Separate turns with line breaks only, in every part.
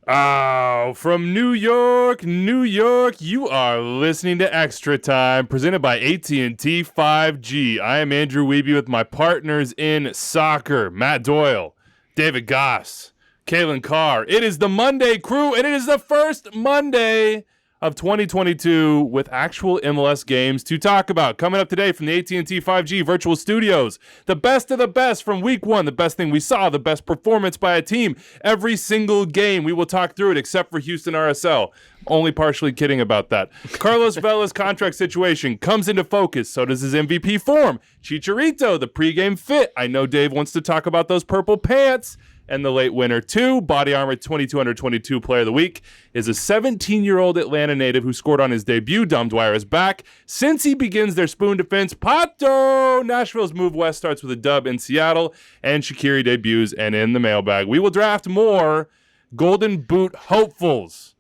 Oh, from New York, New York, you are listening to Extra Time, presented by AT&T 5G. I am Andrew Wiebe with my partners in soccer, Matt Doyle, David Goss, Kalen Carr. It is the Monday Crew, and it is the first Monday of 2022 with actual MLS games to talk about. Coming up today from the AT&T 5G virtual studios, the best of the best from week one, the best thing we saw, the best performance by a team. Every single game, we will talk through it except for Houston RSL. Only partially kidding about that. Carlos Vela's contract situation comes into focus. So does his MVP form. Chicharito, the pregame fit. I know Dave wants to talk about those purple pants. And the late winner, too. Body Armor 22 under 22 Player of the Week is a 17-year-old Atlanta native who scored on his debut. Dom Dwyer is back. Since he begins their spoon defense, Pato! Nashville's move west starts with a dub in Seattle, and Shaqiri debuts. And in the mailbag, we will draft more Golden Boot hopefuls.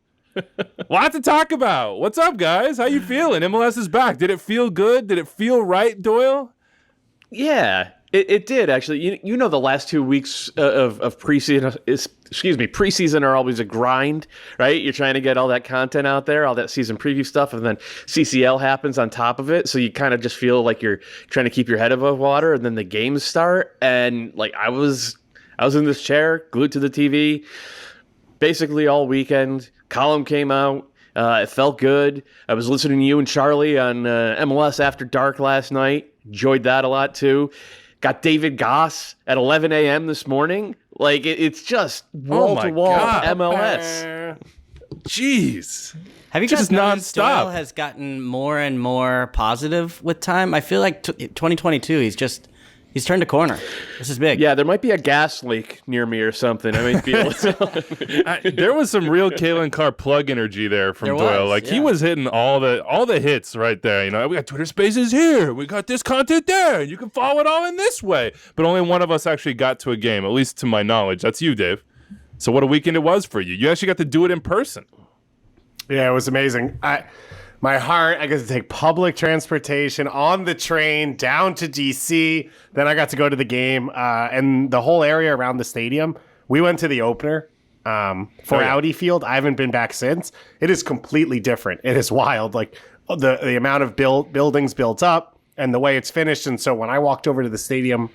Lot to talk about. What's up, guys? How you feeling? MLS is back. Did it feel good? Did it feel right, Doyle?
Yeah. It did, actually. You know, the last 2 weeks of preseason are always a grind, right? You're trying to get all that content out there, all that season preview stuff, and then CCL happens on top of it. So you kind of just feel like you're trying to keep your head above water, and then the games start. And like I was in this chair, glued to the TV, basically all weekend. Column came out. It felt good. I was listening to you and Charlie on MLS After Dark last night. Enjoyed that a lot, too. Got David Goss at 11 a.m. this morning. Like, it's just wall-to-wall MLS.
Jeez.
Have you
just
guys noticed
nonstop?
Doyle has gotten more and more positive with time? I feel like 2022, he's turned a corner. This is big.
Yeah, there might be a gas leak near me or something. I might be able to.
There was some real Kalen Carr plug energy there from Doyle. He was hitting all the hits right there. You know, we got Twitter Spaces here, we got this content there, and you can follow it all in this way. But only one of us actually got to a game, at least to my knowledge. That's you, Dave. So what a weekend it was for you. You actually got to do it in person.
Yeah, it was amazing. My heart, I got to take public transportation on the train down to DC. Then I got to go to the game and the whole area around the stadium. We went to the opener for Audi Field. I haven't been back since. It is completely different. It is wild. Like the amount of buildings built up and the way it's finished. And so when I walked over to the stadium,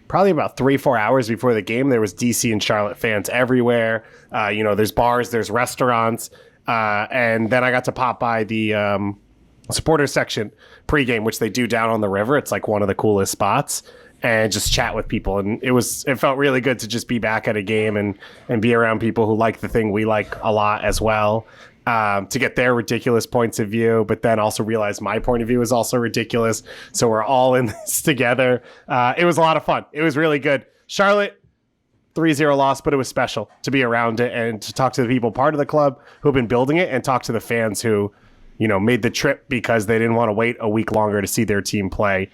probably about 3-4 hours before the game, there was DC and Charlotte fans everywhere. There's bars, there's restaurants. And then I got to pop by the supporter section pregame, which they do down on the river. It's like one of the coolest spots, and just chat with people. And it felt really good to just be back at a game and be around people who like the thing we like a lot as well, to get their ridiculous points of view, but then also realize my point of view is also ridiculous. So we're all in this together. It was a lot of fun. It was really good. Charlotte, 3-0 loss, but it was special to be around it and to talk to the people part of the club who've been building it, and talk to the fans who, made the trip because they didn't want to wait a week longer to see their team play.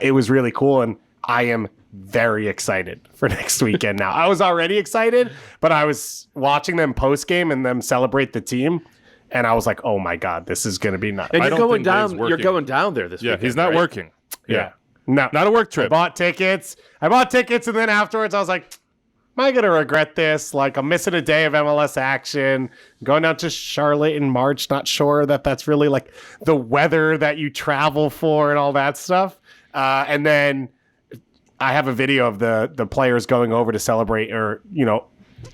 It was really cool, and I am very excited for next weekend now. I was already excited, but I was watching them post-game and them celebrate the team, and I was like, oh my God, this is going to be nuts.
And you're going down there this weekend.
Yeah, he's not working.
Yeah. No.
Not a work trip.
I bought tickets, and then afterwards I was like, am I going to regret this? Like, I'm missing a day of MLS action. Going out to Charlotte in March, not sure that that's really like the weather that you travel for and all that stuff. And then I have a video of the players going over to celebrate or,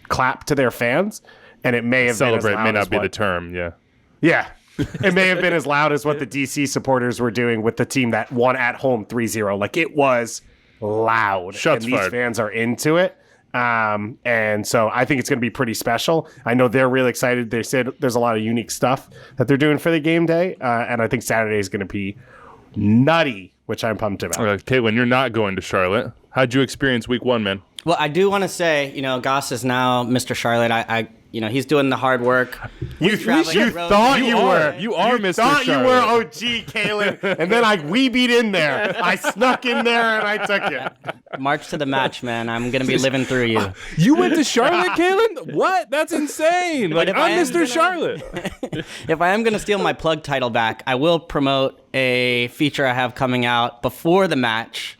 clap to their fans. And it may have
celebrate
been
may not be the term. Yeah.
Yeah. It may have been as loud as what the DC supporters were doing with the team that won at home 3-0. Like, it was loud.
Shots
and
fired.
These fans are into it. And so I think it's going to be pretty special. I know they're really excited. They said there's a lot of unique stuff that they're doing for the game day. And I think Saturday is going to be nutty, which I'm pumped about.
Caitlin, you're not going to Charlotte. How'd you experience week one, man?
Well, I do want to say, Goss is now Mr. Charlotte. He's doing the hard work.
You thought you were.
You are Mr.
Thought
Charlotte.
you were OG, Kalen. And then I weebied in there. I snuck in there and I took you.
March to the match, man. I'm going to be living through you.
You went to Charlotte, Kalen? What? That's insane. Like, I'm Mr. Charlotte.
If I am going to steal my plug title back, I will promote a feature I have coming out before the match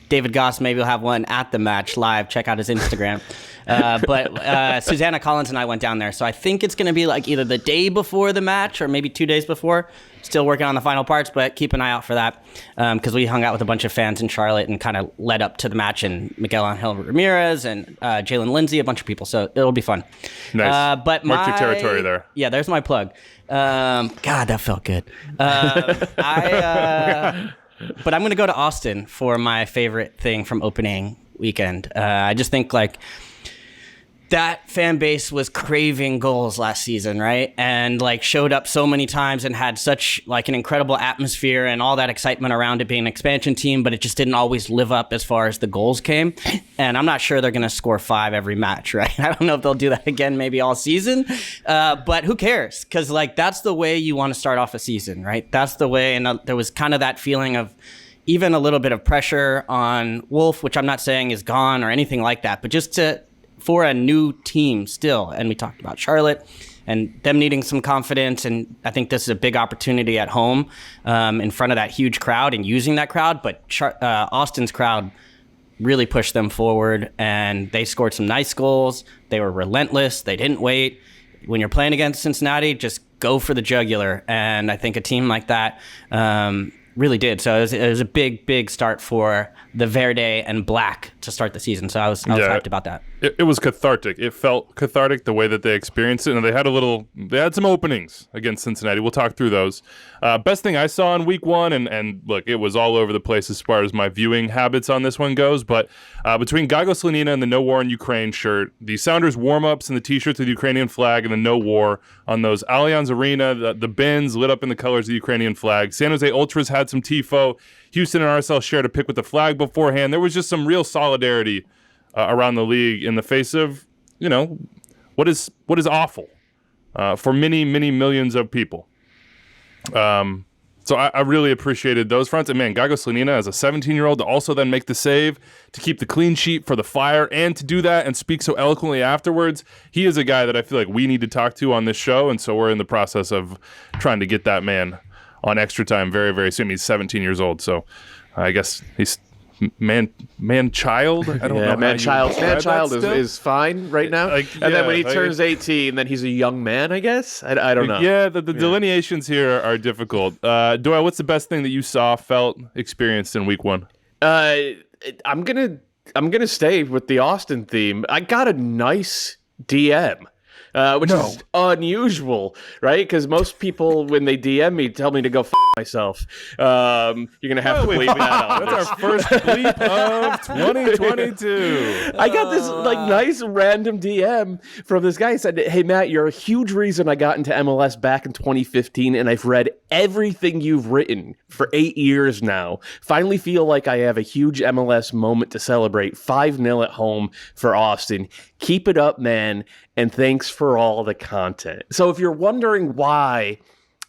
David Goss maybe will have one at the match live. Check out his Instagram. But Susanna Collins and I went down there. So I think it's going to be like either the day before the match or maybe 2 days before. Still working on the final parts, but keep an eye out for that because we hung out with a bunch of fans in Charlotte and kind of led up to the match, and Miguel Angel Ramirez and Jalen Lindsay, a bunch of people. So it'll be fun.
Nice.
But
mark your territory there.
Yeah, there's my plug. God, that felt good. But I'm going to go to Austin for my favorite thing from opening weekend. I just think like that fan base was craving goals last season, right? And like showed up so many times and had such like an incredible atmosphere and all that excitement around it being an expansion team, but it just didn't always live up as far as the goals came. And I'm not sure they're going to score 5 every match, right? I don't know if they'll do that again maybe all season, but who cares? Because like that's the way you want to start off a season, right? That's the way. And there was kind of that feeling of even a little bit of pressure on Wolf, which I'm not saying is gone or anything like that, but just for a new team still. And we talked about Charlotte and them needing some confidence. And I think this is a big opportunity at home in front of that huge crowd and using that crowd. But Austin's crowd really pushed them forward and they scored some nice goals. They were relentless. They didn't wait. When you're playing against Cincinnati, just go for the jugular. And I think a team like that really did. So it was a big, big start for the Verde and Black to start the season. So I was hyped about that.
It was cathartic. It felt cathartic the way that they experienced it, and they had some openings against Cincinnati. We'll talk through those. Best thing I saw in week 1, and look, it was all over the place as far as my viewing habits on this one goes, but between Gago Slanina and the No War in Ukraine shirt, the Sounders warm-ups and the t-shirts with the Ukrainian flag and the No War on those Allianz Arena, the bins lit up in the colors of the Ukrainian flag. San Jose Ultras had some tifo. Houston and RSL shared a pic with the flag beforehand. There was just some real solidarity around the league in the face of, what is awful for many, many millions of people. So I really appreciated those fronts. And man, Gago Slanina as a 17-year-old to also then make the save, to keep the clean sheet for the Fire, and to do that and speak so eloquently afterwards. He is a guy that I feel like we need to talk to on this show. And so we're in the process of trying to get that man on Extra Time very, very soon. He's 17 years old. So I guess he's man-child. I don't know.
Man-child is fine right now. Then when he turns 18, then he's a young man, I guess. I don't know.
Yeah, the delineations here are difficult. Doyle, what's the best thing that you saw, felt, experienced in week 1?
I'm gonna stay with the Austin theme. I got a nice DM. Which is unusual, right? Because most people, when they DM me, tell me to go myself. You're going to have to bleep that out.
That's our first bleep of 2022.
I got this nice random DM from this guy. He said, "Hey, Matt, you're a huge reason I got into MLS back in 2015, and I've read everything you've written for 8 years now. Finally feel like I have a huge MLS moment to celebrate. 5-0 at home for Austin. Keep it up, man, and thanks for all the content." So if you're wondering why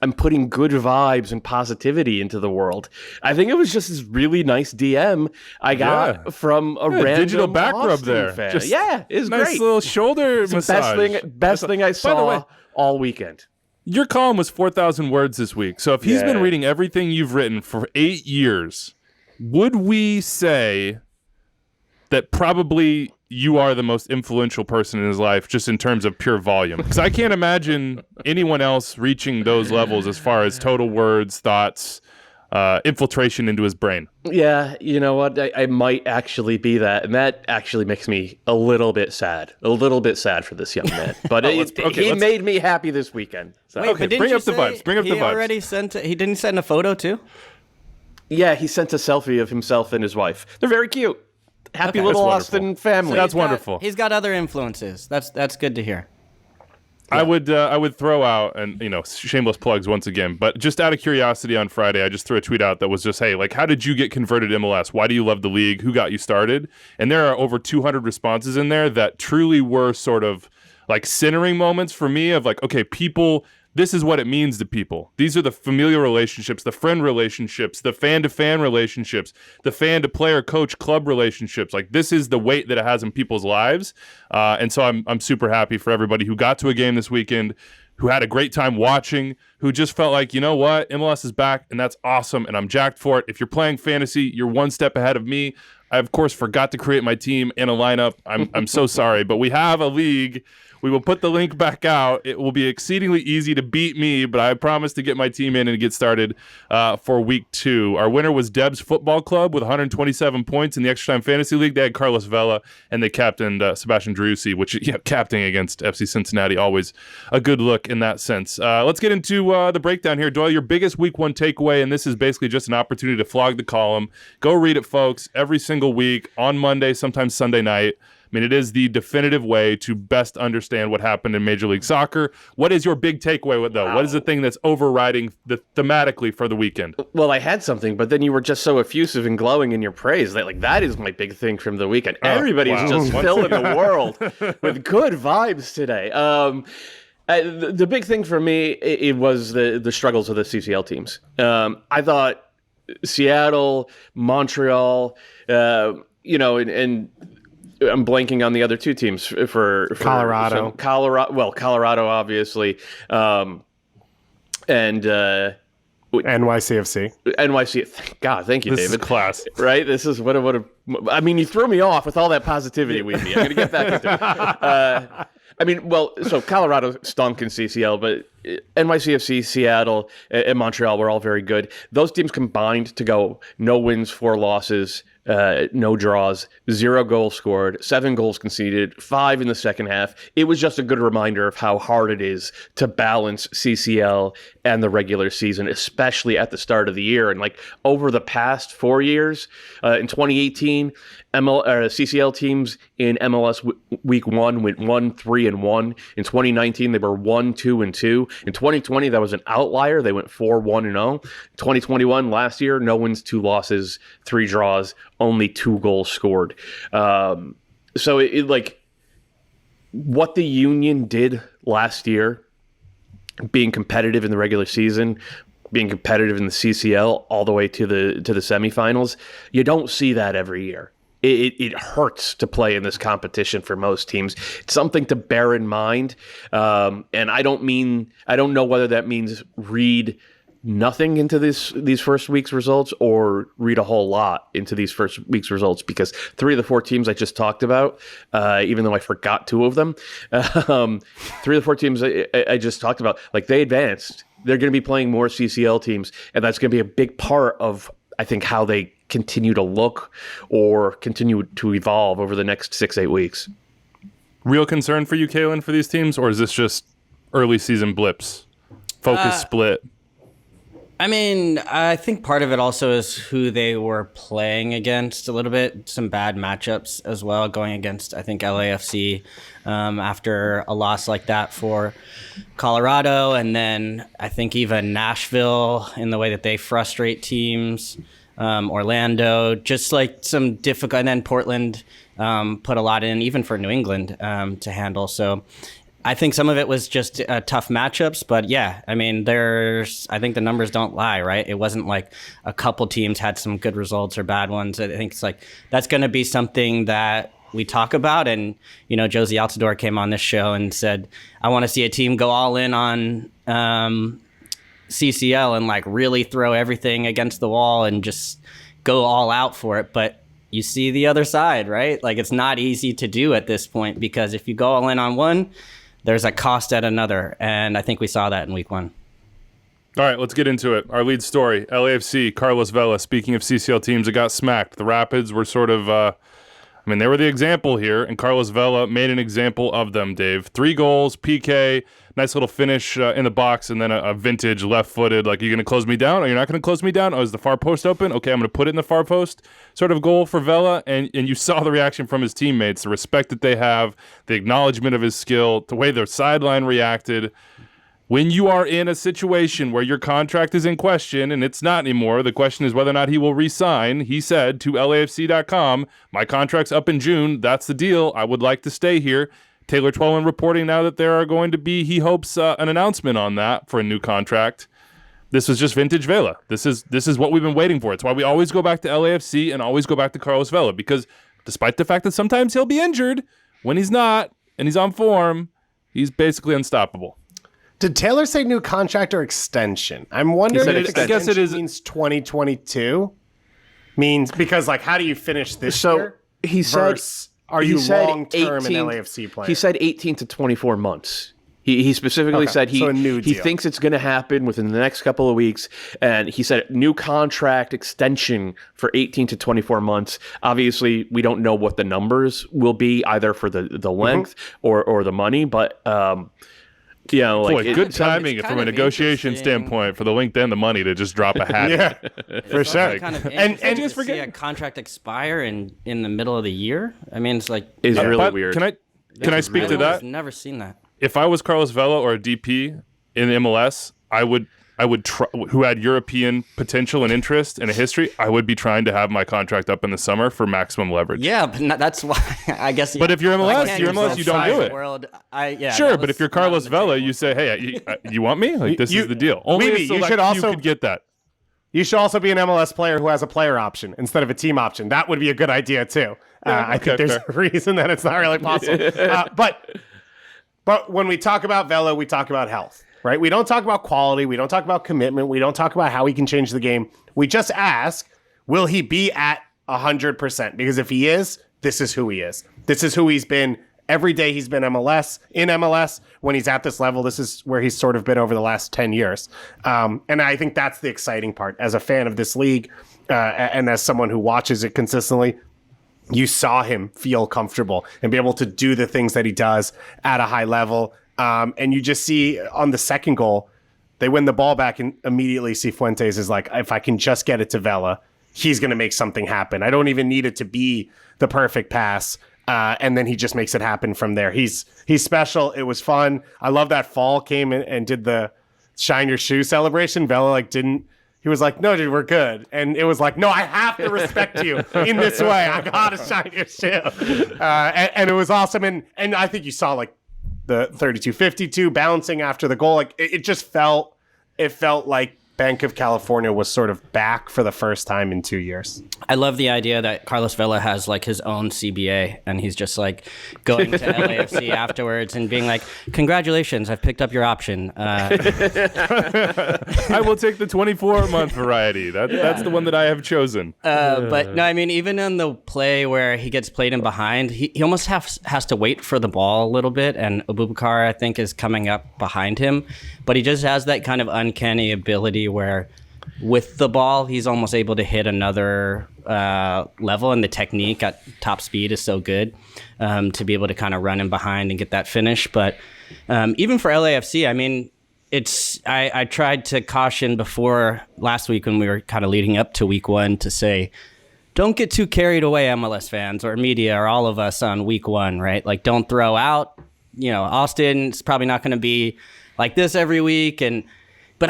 I'm putting good vibes and positivity into the world, I think it was just this really nice DM I got from a random
digital back rub
Austin
there.
fan.
Just
It's
nice
great.
Little shoulder massage.
Best thing I saw
way,
all weekend.
Your column was 4,000 words this week. So if he's been reading everything you've written for 8 years, would we say that probably you are the most influential person in his life just in terms of pure volume? Because I can't imagine anyone else reaching those levels as far as total words, thoughts, infiltration into his brain.
Yeah, you know what? I might actually be that, and that actually makes me a little bit sad for this young man. But he made me happy this weekend. So.
Wait, but didn't
bring
you
up the
say
vibes. Bring up the vibes.
He already he didn't send a photo too?
Yeah, he sent a selfie of himself and his wife. They're very cute. Happy little Austin family.
That's wonderful.
He's got other influences. That's good to hear.
Yeah. I would throw out, and shameless plugs once again, but just out of curiosity on Friday, I just threw a tweet out that was just, hey, how did you get converted to MLS? Why do you love the league? Who got you started? And there are over 200 responses in there that truly were sort of centering moments for me of okay, people this is what it means to people. These are the familial relationships, the friend relationships, the fan-to-fan relationships, the fan-to-player, coach, club relationships. Like, this is the weight that it has in people's lives. And so I'm super happy for everybody who got to a game this weekend, who had a great time watching, who just felt like, you know what, MLS is back, and that's awesome, and I'm jacked for it. If you're playing fantasy, you're one step ahead of me. I, of course, forgot to create my team and a lineup. I'm so sorry, but we have a league. We will put the link back out. It will be exceedingly easy to beat me, but I promise to get my team in and get started for week 2. Our winner was Deb's Football Club with 127 points in the Extra Time Fantasy League. They had Carlos Vela, and they captained Sebastian Driussi, which, captaining against FC Cincinnati, always a good look in that sense. Let's get into the breakdown here. Doyle, your biggest week 1 takeaway, and this is basically just an opportunity to flog the column. Go read it, folks, every single week on Monday, sometimes Sunday night. I mean, it is the definitive way to best understand what happened in Major League Soccer. What is your big takeaway, though? Wow. What is the thing that's overriding thematically for the weekend?
Well, I had something, but then you were just so effusive and glowing in your praise that is my big thing from the weekend. Everybody's just filling the world with good vibes today. The big thing for me, it was the struggles of the CCL teams. I thought Seattle, Montreal, and I'm blanking on the other 2 teams for
Colorado.
Colorado, obviously, and
NYCFC.
God, thank you,
This
David.
Is class,
right? This is what I mean, you threw me off with all that positivity, Weeby. I'm going to get back into it. So Colorado stunk in CCL, but NYCFC, Seattle, and Montreal were all very good. Those teams combined to go no wins, 4 losses, no draws, 0 goals scored, 7 goals conceded, 5 in the second half. It was just a good reminder of how hard it is to balance CCL and the regular season, especially at the start of the year. And over the past 4 years, in 2018, CCL teams in MLS week 1 went 1-3-1. In 2019, they were 1-2-2. In 2020, that was an outlier. They went 4-1-0. 2021, last year, no wins, 2 losses, 3 draws, only 2 goals scored. So what the Union did last year, being competitive in the regular season, being competitive in the CCL all the way to the semifinals, you don't see that every year. It hurts to play in this competition for most teams. It's something to bear in mind. And I don't know whether that means read nothing into these first week's results or read a whole lot into these first week's results, because 3 of the 4 teams I just talked about, even though I forgot 2 of them, 3 of the 4 teams I just talked about, they advanced. They're going to be playing more CCL teams, and that's going to be a big part of, I think, how they continue to look or continue to evolve over the next 6-8 weeks.
Real concern for you, Kalen, for these teams, or is this just early season blips? Focus split?
I mean, I think part of it also is who they were playing against a little bit. Some bad matchups as well, going against, I think, LAFC after a loss like that for Colorado. And then I think even Nashville in the way that they frustrate teams. Orlando, just some difficult, and then Portland put a lot in, even for New England, to handle. So I think some of it was just tough matchups, but yeah, I mean, I think the numbers don't lie, right? It wasn't like a couple teams had some good results or bad ones. I think it's that's going to be something that we talk about. And, Josie Altidore came on this show and said, I want to see a team go all in on CCL and really throw everything against the wall and just go all out for it. But you see the other side, right? It's not easy to do at this point, because if you go all in on one, there's a cost at another. And I think we saw that in week 1.
All right, let's get into it. Our lead story, LAFC, Carlos Vela. Speaking of CCL teams that got smacked, the Rapids were sort of, they were the example here, and Carlos Vela made an example of them, Dave. 3 goals, PK, nice little finish in the box, and then a vintage left-footed, are you going to close me down? Or you're not going to close me down? Oh, is the far post open? Okay, I'm going to put it in the far post sort of goal for Vela, and you saw the reaction from his teammates, the respect that they have, the acknowledgement of his skill, the way their sideline reacted. When you are in a situation where your contract is in question, and it's not anymore, the question is whether or not he will re-sign. He said to LAFC.com, my contract's up in June. That's the deal. I would like to stay here. Taylor Twellman reporting now that there are going to be, he hopes, an announcement on that for a new contract. This was just vintage Vela. This is what we've been waiting for. It's why we always go back to LAFC and always go back to Carlos Vela, because despite the fact that sometimes he'll be injured, when he's not and he's on form, he's basically unstoppable.
Did Taylor say new contract or extension? I'm wondering if
I guess it is
means 2022. Means because how do you finish this year?
He said,
are you long term in LAFC player?
He said 18 to 24 months. He specifically said
so a new
he
deal.
thinks it's going to happen within the next couple of weeks, and he said new contract extension for 18 to 24 months. Obviously, we don't know what the numbers will be either for the length or the money, but
Boy, good timing from a negotiation standpoint for the length and the money to just drop a hat.
Yeah, for sure.
Kind of
and
just see a contract expire in the middle of the year. I mean, it's
it's really weird.
Can I speak to that?
I've never seen that.
If I was Carlos Vela or a DP in MLS, I would try, who had European potential and interest and a history, I would be trying to have my contract up in the summer for maximum leverage.
Yeah, but that's why I guess.
But if you're MLS, you don't do it.
World,
sure, but if you're Carlos Vela, you say, "Hey, you want me? This is the deal." Only
Levy, you could
get that.
You should also be an MLS player who has a player option instead of a team option. That would be a good idea too. I think there's a reason that it's not really possible. But when we talk about Vela, we talk about health, right? We don't talk about quality. We don't talk about commitment. We don't talk about how he can change the game. We just ask, will he be at 100%? Because if he is, this is who he is. This is who he's been every day he's been in MLS. When he's at this level, this is where he's sort of been over the last 10 years. And I think that's the exciting part. As a fan of this league and as someone who watches it consistently, you saw him feel comfortable and be able to do the things that he does at a high level. And you just see on the second goal, they win the ball back and immediately Cifuentes is like, if I can just get it to Vela, he's going to make something happen. I don't even need it to be the perfect pass. And then he just makes it happen from there. He's special. It was fun. I love that Fall came in and did the shine your shoe celebration. Vela he was like, no, dude, we're good. And it was like, no, I have to respect you in this way. I got to shine your shoe. And it was awesome. And I think you saw the 32-52 bouncing after the goal. It just felt like Bank of California was sort of back for the first time in 2 years.
I love the idea that Carlos Vela has his own CBA and he's just going to LAFC afterwards and being like, congratulations, I've picked up your option.
I will take the 24-month variety. That's the one that I have chosen.
But no, I mean, even in the play where he gets played in behind, he almost has to wait for the ball a little bit, and Abubakar, I think, is coming up behind him. But he just has that kind of uncanny ability where with the ball, he's almost able to hit another level, and the technique at top speed is so good to be able to kind of run in behind and get that finish. But even for LAFC, I mean, I tried to caution before last week when we were kind of leading up to week one to say, don't get too carried away, MLS fans or media or all of us on week one, right? Don't throw out, Austin's probably not going to be like this every week. But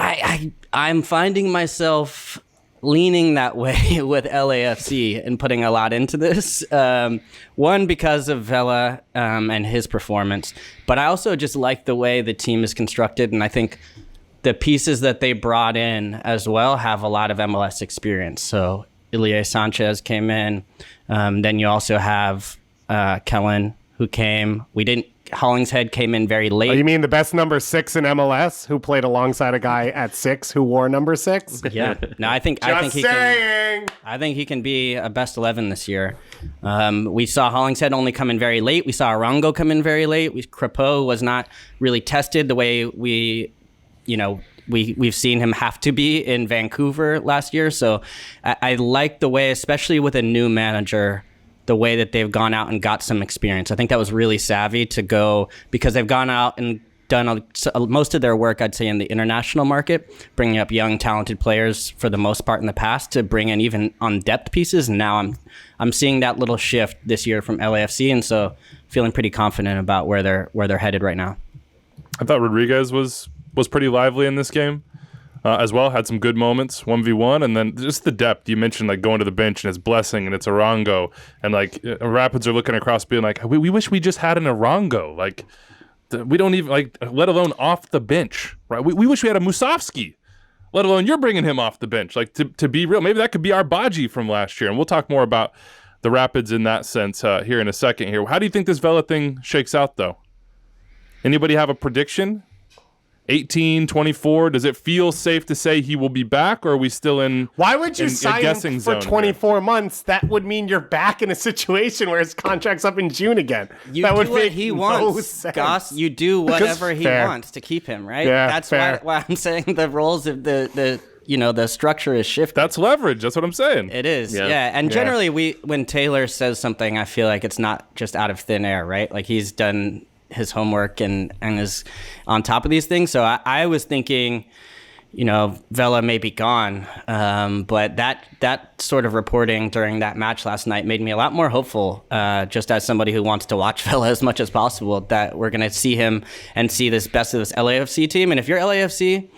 I'm finding myself leaning that way with LAFC and putting a lot into this. One, because of Vela and his performance, but I also just like the way the team is constructed, and I think the pieces that they brought in as well have a lot of MLS experience. So Ilie Sanchez came in. Then you also have Kellen, who came. Hollingshead came in very late.
Oh, you mean the best number 6 in MLS who played alongside a guy at 6 who wore number 6?
Yeah. No, I think he can be a best 11 this year. We saw Hollingshead only come in very late. We saw Arango come in very late. Crepeau was not really tested the way we've seen him have to be in Vancouver last year. So I like the way, especially with a new manager, the way that they've gone out and got some experience. I think that was really savvy to go, because they've gone out and done most of their work, I'd say, in the international market, bringing up young, talented players for the most part in the past to bring in even on depth pieces. And now I'm seeing that little shift this year from LAFC, and so feeling pretty confident about where they're headed right now.
I thought Rodriguez was pretty lively in this game. as well. Had some good moments, 1v1, and then just the depth. You mentioned like going to the bench and it's Blessing and it's Arango, and like Rapids are looking across being like, we wish we just had an Arango. Like we don't even like, let alone off the bench, right? We wish we had a Musovski, let alone you're bringing him off the bench. Like to be real, maybe that could be our Baji from last year, and we'll talk more about the Rapids in that sense here in a second here. How do you think this Vela thing shakes out, though? Anybody have a prediction? 18, 24, does it feel safe to say he will be back, or are we still in
Why would you
a
sign
guessing
him for
zone
24 months? That would mean you're back in a situation where his contract's up in June again.
You
that
do
would
what
make
he
no
wants,
sense.
Goss. You do whatever he
Fair.
wants to keep him, right?
Yeah,
That's
fair.
why I'm saying the roles of the structure is shifting.
That's leverage. That's what I'm saying.
It is,
Yeah.
yeah. And generally, when Taylor says something, I feel like it's not just out of thin air, right? Like he's done his homework and is on top of these things. So I was thinking, Vela may be gone, but that sort of reporting during that match last night made me a lot more hopeful, just as somebody who wants to watch Vela as much as possible, that we're going to see him and see this best of this LAFC team. And if you're LAFC,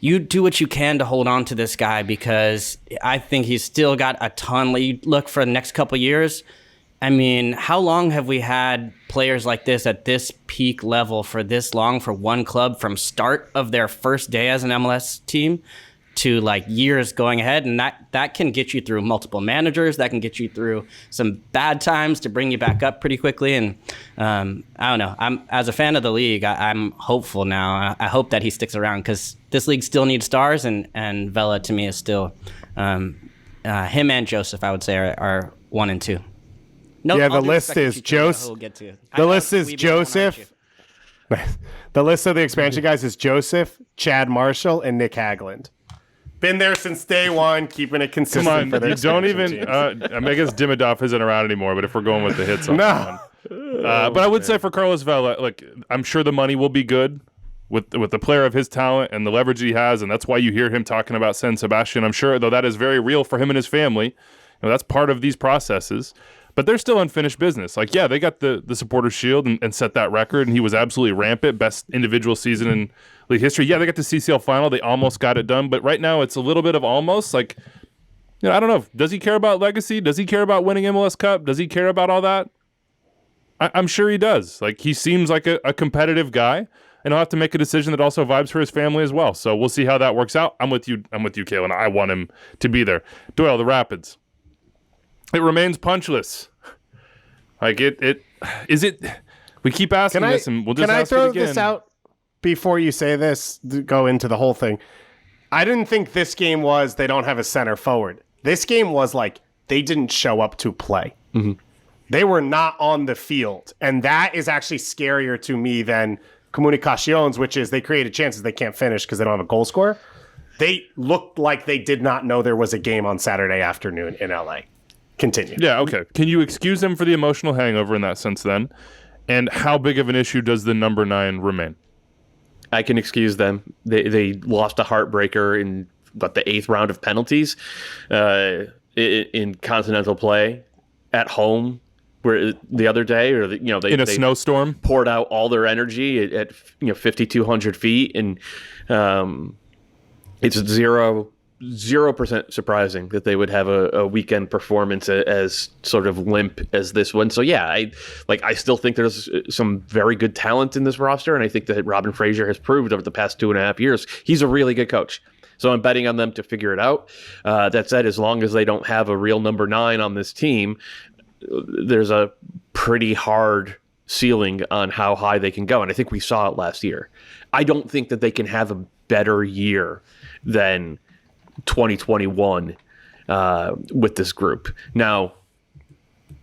you do what you can to hold on to this guy, because I think he's still got a ton. You look for the next couple years. I mean, how long have we had players like this at this peak level for this long for one club, from start of their first day as an MLS team to like years going ahead? And that can get you through multiple managers. That can get you through some bad times to bring you back up pretty quickly. And I don't know. As a fan of the league, I'm hopeful now. I hope that he sticks around, because this league still needs stars, and Vela to me is still him and Joseph, I would say, are 1 and 2. No,
Yeah, the
all due
list
respect to
is
Chicharito,
Joseph.
who we'll get to.
The list is
We don't wanna
Joseph.
argue.
The list of the expansion guys is Joseph, Chad Marshall, and Nick Hagland. Been there since day one, keeping it consistent.
Come on,
for their
you don't
expansion
even.
teams.
I guess Dimidov isn't around anymore, but if we're going with the hits on that
No.
one. But I would say for Carlos Vela, like, I'm sure the money will be good with the player of his talent and the leverage he has, and that's why you hear him talking about San Sebastian. I'm sure, though, that is very real for him and his family. That's part of these processes. But they're still unfinished business. Like, yeah, they got the Supporters' Shield and set that record, and he was absolutely rampant, best individual season in league history. Yeah, they got the CCL final. They almost got it done. But right now, it's a little bit of almost. Like, I don't know. Does he care about legacy? Does he care about winning MLS Cup? Does he care about all that? I'm sure he does. Like, he seems like a competitive guy, and he'll have to make a decision that also vibes for his family as well. So we'll see how that works out. I'm with you, Kalen. I want him to be there. Doyle, the Rapids. It remains punchless. Like is it? We keep asking this, and we'll just ask
Can I
it
throw
again.
this out before you say this? Go into the whole thing. I didn't think this game was they don't have a center forward. This game was like they didn't show up to play.
Mm-hmm.
They were not on the field, and that is actually scarier to me than Comunicaciones, which is they created chances they can't finish because they don't have a goal scorer. They looked like they did not know there was a game on Saturday afternoon in LA. Continue.
Yeah, okay. Can you excuse them for the emotional hangover in that sense then? And how big of an issue does the number 9 remain?
I can excuse them. They lost a heartbreaker in the 8th round of penalties in continental play at home, where the other day, or they
In a snowstorm?
poured out all their energy at 5,200 feet, and it's 0% surprising that they would have a weekend performance as sort of limp as this one. So yeah, I still think there's some very good talent in this roster, and I think that Robin Fraser has proved over the past 2.5 years he's a really good coach. So I'm betting on them to figure it out. That said, as long as they don't have a real number 9 on this team, there's a pretty hard ceiling on how high they can go, and I think we saw it last year. I don't think that they can have a better year than 2021 with this group. Now,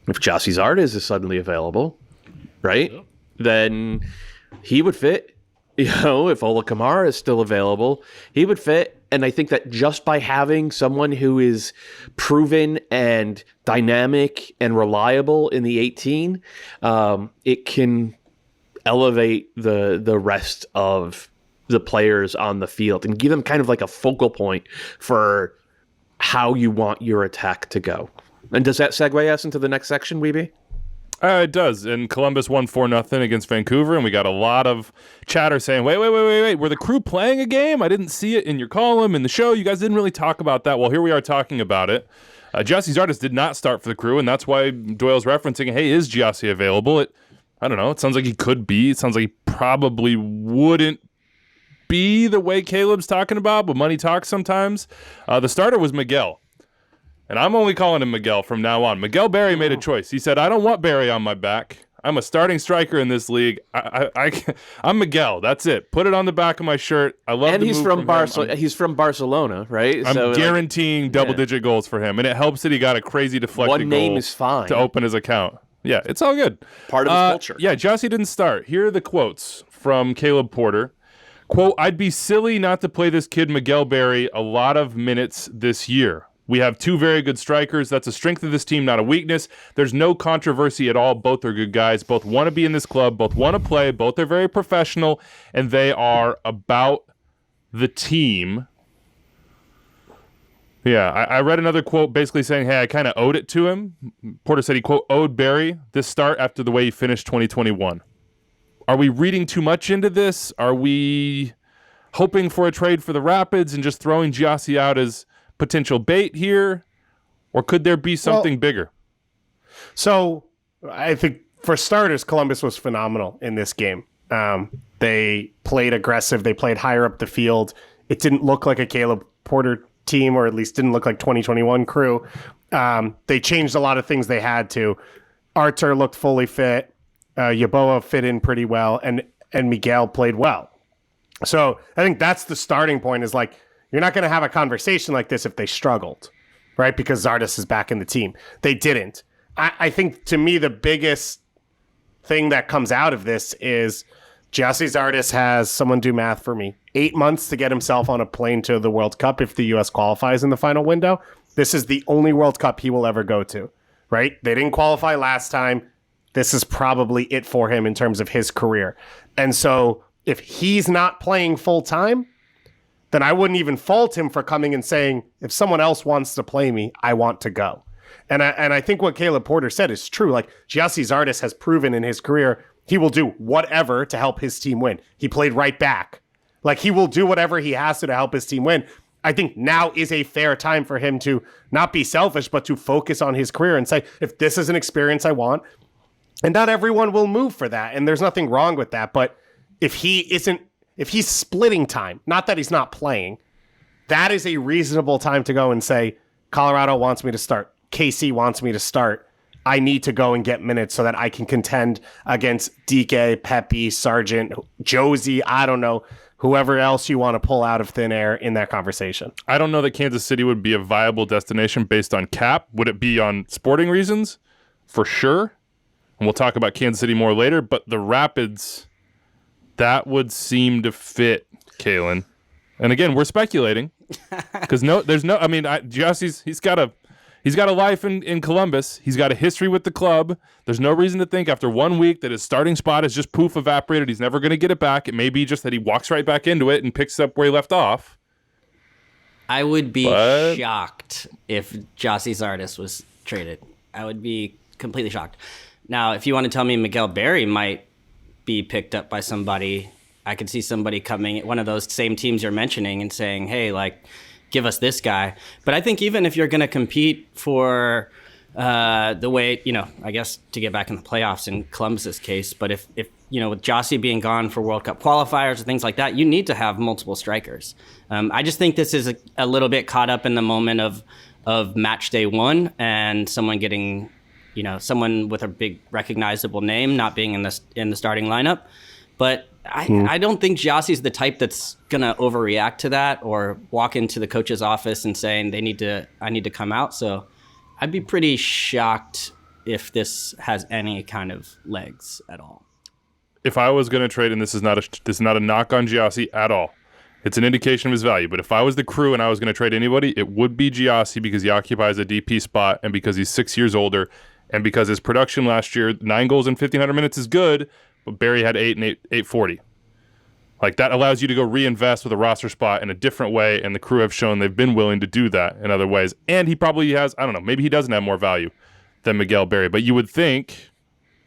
if Gyasi Zardes is suddenly available, right, then he would fit. If Ola Kamara is still available, he would fit. And I think that just by having someone who is proven and dynamic and reliable in the 18, it can elevate the rest of the players on the field and give them kind of like a focal point for how you want your attack to go. And does that segue us into the next section, Weeby?
It does. And Columbus won 4-0 against Vancouver, and we got a lot of chatter saying, wait. Were the Crew playing a game? I didn't see it in your column, in the show. You guys didn't really talk about that. Well, here we are talking about it. Gyasi Zardes did not start for the Crew, and that's why Doyle's referencing, hey, is Gyasi available? I don't know. It sounds like he could be. It sounds like he probably wouldn't be the way Caleb's talking about, but money talks sometimes. The starter was Miguel. And I'm only calling him Miguel from now on. Miguel Berry made a choice. He said, I don't want Berry on my back. I'm a starting striker in this league. I'm Miguel. That's it. Put it on the back of my shirt. I love.
And he's from Barcelona. He's from Barcelona, right?
I'm guaranteeing double-digit goals for him, and it helps that he got a crazy deflected
one name
goal
is fine
to open his account. Yeah, it's all good.
Part of his culture.
Yeah, Gyasi didn't start. Here are the quotes from Caleb Porter. Quote, I'd be silly not to play this kid Miguel Berry a lot of minutes this year. We have two very good strikers. That's a strength of this team, not a weakness. There's no controversy at all. Both are good guys. Both want to be in this club. Both want to play. Both are very professional, and they are about the team. Yeah, I read another quote basically saying, hey, I kind of owed it to him. Porter said he, quote, owed Berry this start after the way he finished 2021. Are we reading too much into this? Are we hoping for a trade for the Rapids and just throwing Gyasi out as potential bait here, or could there be something bigger?
So I think for starters, Columbus was phenomenal in this game. They played aggressive. They played higher up the field. It didn't look like a Caleb Porter team, or at least didn't look like 2021 Crew. They changed a lot of things they had to. Artur looked fully fit. Yeboah fit in pretty well, and Miguel played well. So I think that's the starting point, is like, you're not going to have a conversation like this if they struggled, right? Because Zardes is back in the team. They didn't. I think, to me, the biggest thing that comes out of this is Gyasi Zardes has, someone do math for me, 8 months to get himself on a plane to the World Cup if the U.S. qualifies in the final window. This is the only World Cup he will ever go to, right? They didn't qualify last time. This is probably it for him in terms of his career. And so if he's not playing full time, then I wouldn't even fault him for coming and saying, if someone else wants to play me, I want to go. And I think what Caleb Porter said is true. Like, Gyasi Zardes has proven in his career he will do whatever to help his team win. He played right back. Like, he will do whatever he has to help his team win. I think now is a fair time for him to not be selfish, but to focus on his career and say, if this is an experience I want, and not everyone will move for that, and there's nothing wrong with that, but if he's splitting time, not that he's not playing, that is a reasonable time to go and say, Colorado wants me to start. KC wants me to start. I need to go and get minutes so that I can contend against DK, Pepe, Sargent, Josie, I don't know, whoever else you want to pull out of thin air in that conversation.
I don't know that Kansas City would be a viable destination based on cap. Would it be on sporting reasons? For sure. And we'll talk about Kansas City more later, but the Rapids, that would seem to fit, Kalen. And again, we're speculating because Gyasi's he's got a life in Columbus. He's got a history with the club. There's no reason to think after 1 week that his starting spot is just poof evaporated. He's never going to get it back. It may be just that he walks right back into it and picks up where he left off.
I would be shocked if Gyasi Zardes was traded. I would be completely shocked. Now, if you want to tell me Miguel Berry might be picked up by somebody, I could see somebody coming, one of those same teams you're mentioning, and saying, hey, like, give us this guy. But I think even if you're going to compete for the way, I guess to get back in the playoffs in Columbus's case, but if with Gyasi being gone for World Cup qualifiers or things like that, you need to have multiple strikers. I just think this is a little bit caught up in the moment of match day one and someone getting, someone with a big recognizable name not being in the starting lineup. But I don't think Gyasi's the type that's gonna overreact to that or walk into the coach's office and saying I need to come out. So I'd be pretty shocked if this has any kind of legs at all.
If I was gonna trade, and this is not a knock on Gyasi at all, it's an indication of his value. But if I was the Crew and I was gonna trade anybody, it would be Gyasi because he occupies a DP spot and because he's 6 years older and because his production last year, 9 goals in 1,500 minutes is good. But Berry had 8 and 840. Like, that allows you to go reinvest with a roster spot in a different way, and the Crew have shown they've been willing to do that in other ways. And he probably has, I don't know, maybe he doesn't have more value than Miguel Berry. But you would think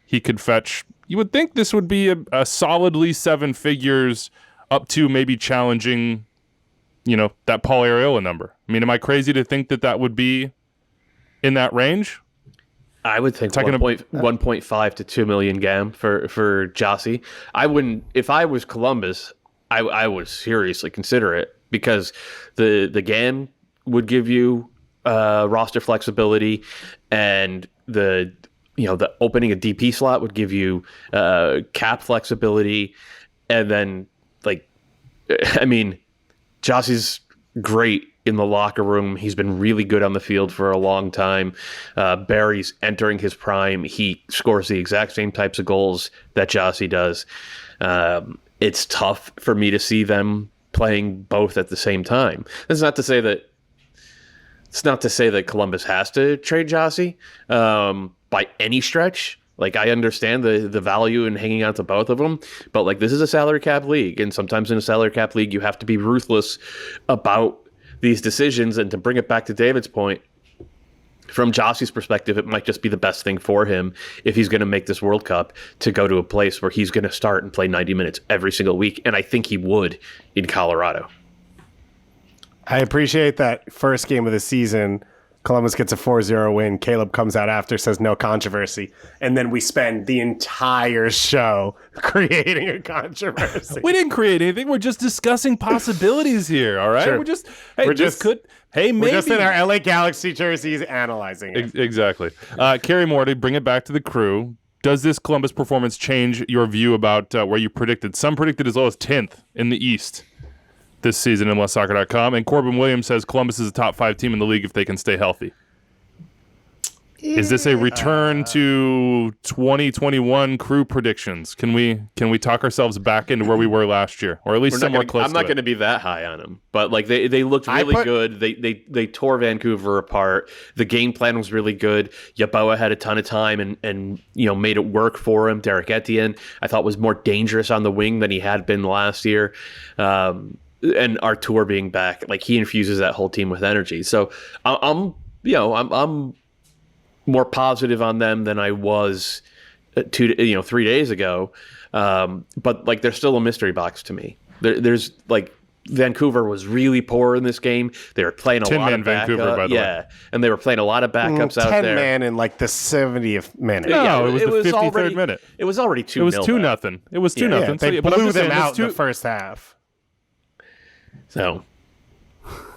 he could fetch. You would think this would be a solidly 7 figures up to maybe challenging, that Paul Arriola number. I mean, am I crazy to think that would be in that range?
I would think 1.5 to 2 million GAM for Gyasi. I wouldn't, if I was Columbus, I would seriously consider it, because the GAM would give you roster flexibility, and the opening a DP slot would give you cap flexibility, and then Gyasi's great in the locker room. He's been really good on the field for a long time. Barry's entering his prime. He scores the exact same types of goals that Gyasi does. It's tough for me to see them playing both at the same time. It's not to say that Columbus has to trade Gyasi by any stretch. I understand the value in hanging on to both of them, but this is a salary cap league, and sometimes in a salary cap league, you have to be ruthless about these decisions. And to bring it back to David's point, from Gyasi's perspective, it might just be the best thing for him, if he's going to make this World Cup, to go to a place where he's going to start and play 90 minutes every single week. And I think he would in Colorado.
I appreciate that first game of the season, Columbus gets a 4-0 win. Caleb comes out after, says no controversy. And then we spend the entire show creating a controversy.
We didn't create anything. We're just discussing possibilities here, all right?
Sure.
We're just maybe.
We're just in our LA Galaxy jerseys analyzing it.
Exactly. Carrie Morty, bring it back to the crew. Does this Columbus performance change your view about where you predicted? Some predicted as low as 10th in the East this season in LessSoccer.com. And Corbin Williams says Columbus is a top 5 team in the league if they can stay healthy. Is this a return to 2021 crew predictions? Can we talk ourselves back into where we were last year, or at least somewhere close?
I'm not going to be that high on them, but they looked really good. They tore Vancouver apart. The game plan was really good. Yeboah had a ton of time and made it work for him. Derek Etienne, I thought, was more dangerous on the wing than he had been last year. And Artur being back, he infuses that whole team with energy. So I'm more positive on them than I was 3 days ago. But there's still a mystery box to me. There's Vancouver was really poor in this game. They were playing a lot of
Vancouver, by the way.
And they were playing a lot of backups out there.
10-man in the 70th minute.
No, it was the 53rd minute.
It was already 2-0.
It was 2-0. It was 2-0.
They blew them out in the first half.
So,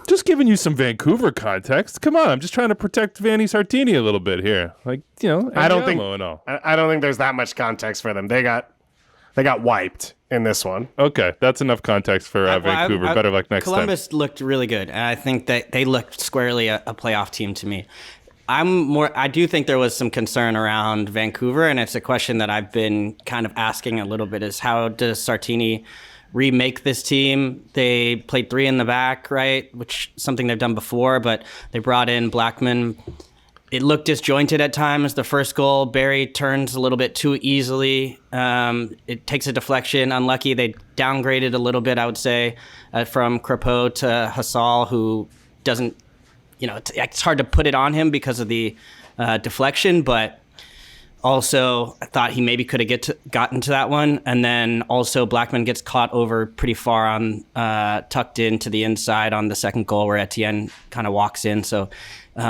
just giving you some Vancouver context. Come on, I'm just trying to protect Vanni Sartini a little bit here.
I don't think there's that much context for them. They got wiped in this one.
Okay, that's enough context for Vancouver. Better luck next
Columbus
time.
looked really good, and I think that they looked squarely a playoff team to me. I do think there was some concern around Vancouver, and it's a question that I've been kind of asking a little bit: is how does Sartini remake this team? They played 3 in the back, right? Which is something they've done before, but they brought in Blackman. It looked disjointed at times. The first goal, Barry turns a little bit too easily. It takes a deflection. Unlucky. They downgraded a little bit, I would say, from Crepeau to Hassal, who doesn't, it's hard to put it on him because of the deflection, but also, I thought he maybe could have gotten to that one. And then also Blackman gets caught over pretty far on, tucked into the inside on the second goal where Etienne kind of walks in. So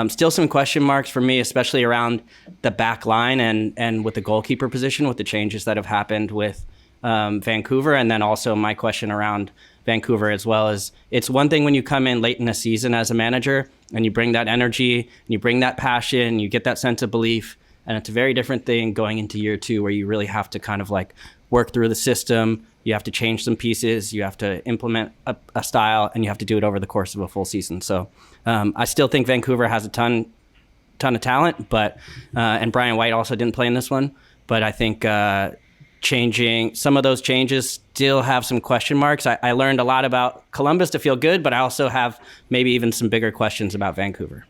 still some question marks for me, especially around the back line and with the goalkeeper position, with the changes that have happened with Vancouver. And then also my question around Vancouver as well is, it's one thing when you come in late in a season as a manager and you bring that energy and you bring that passion, you get that sense of belief. And it's a very different thing going into year 2, where you really have to kind of work through the system. You have to change some pieces. You have to implement a style, and you have to do it over the course of a full season. So I still think Vancouver has a ton of talent, but and Brian White also didn't play in this one. But I think changing some of those changes still have some question marks. I learned a lot about Columbus to feel good, but I also have maybe even some bigger questions about Vancouver.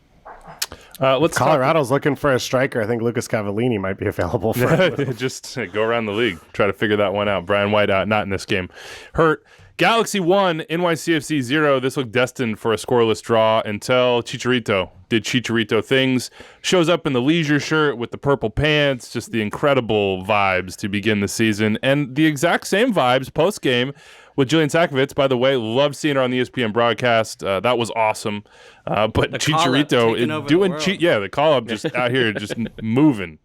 Colorado's looking for a striker. I think Lucas Cavallini might be available for
just go around the league, try to figure that one out. Brian White out, not in this game. Hurt. Galaxy 1, NYCFC 0. This looked destined for a scoreless draw until Chicharito did Chicharito things. Shows up in the leisure shirt with the purple pants, just the incredible vibes to begin the season. And the exact same vibes post-game with Jillian Sakovic. By the way, loved seeing her on the ESPN broadcast. That was awesome. But
The
Chicharito is doing... the call-up just out here, just moving.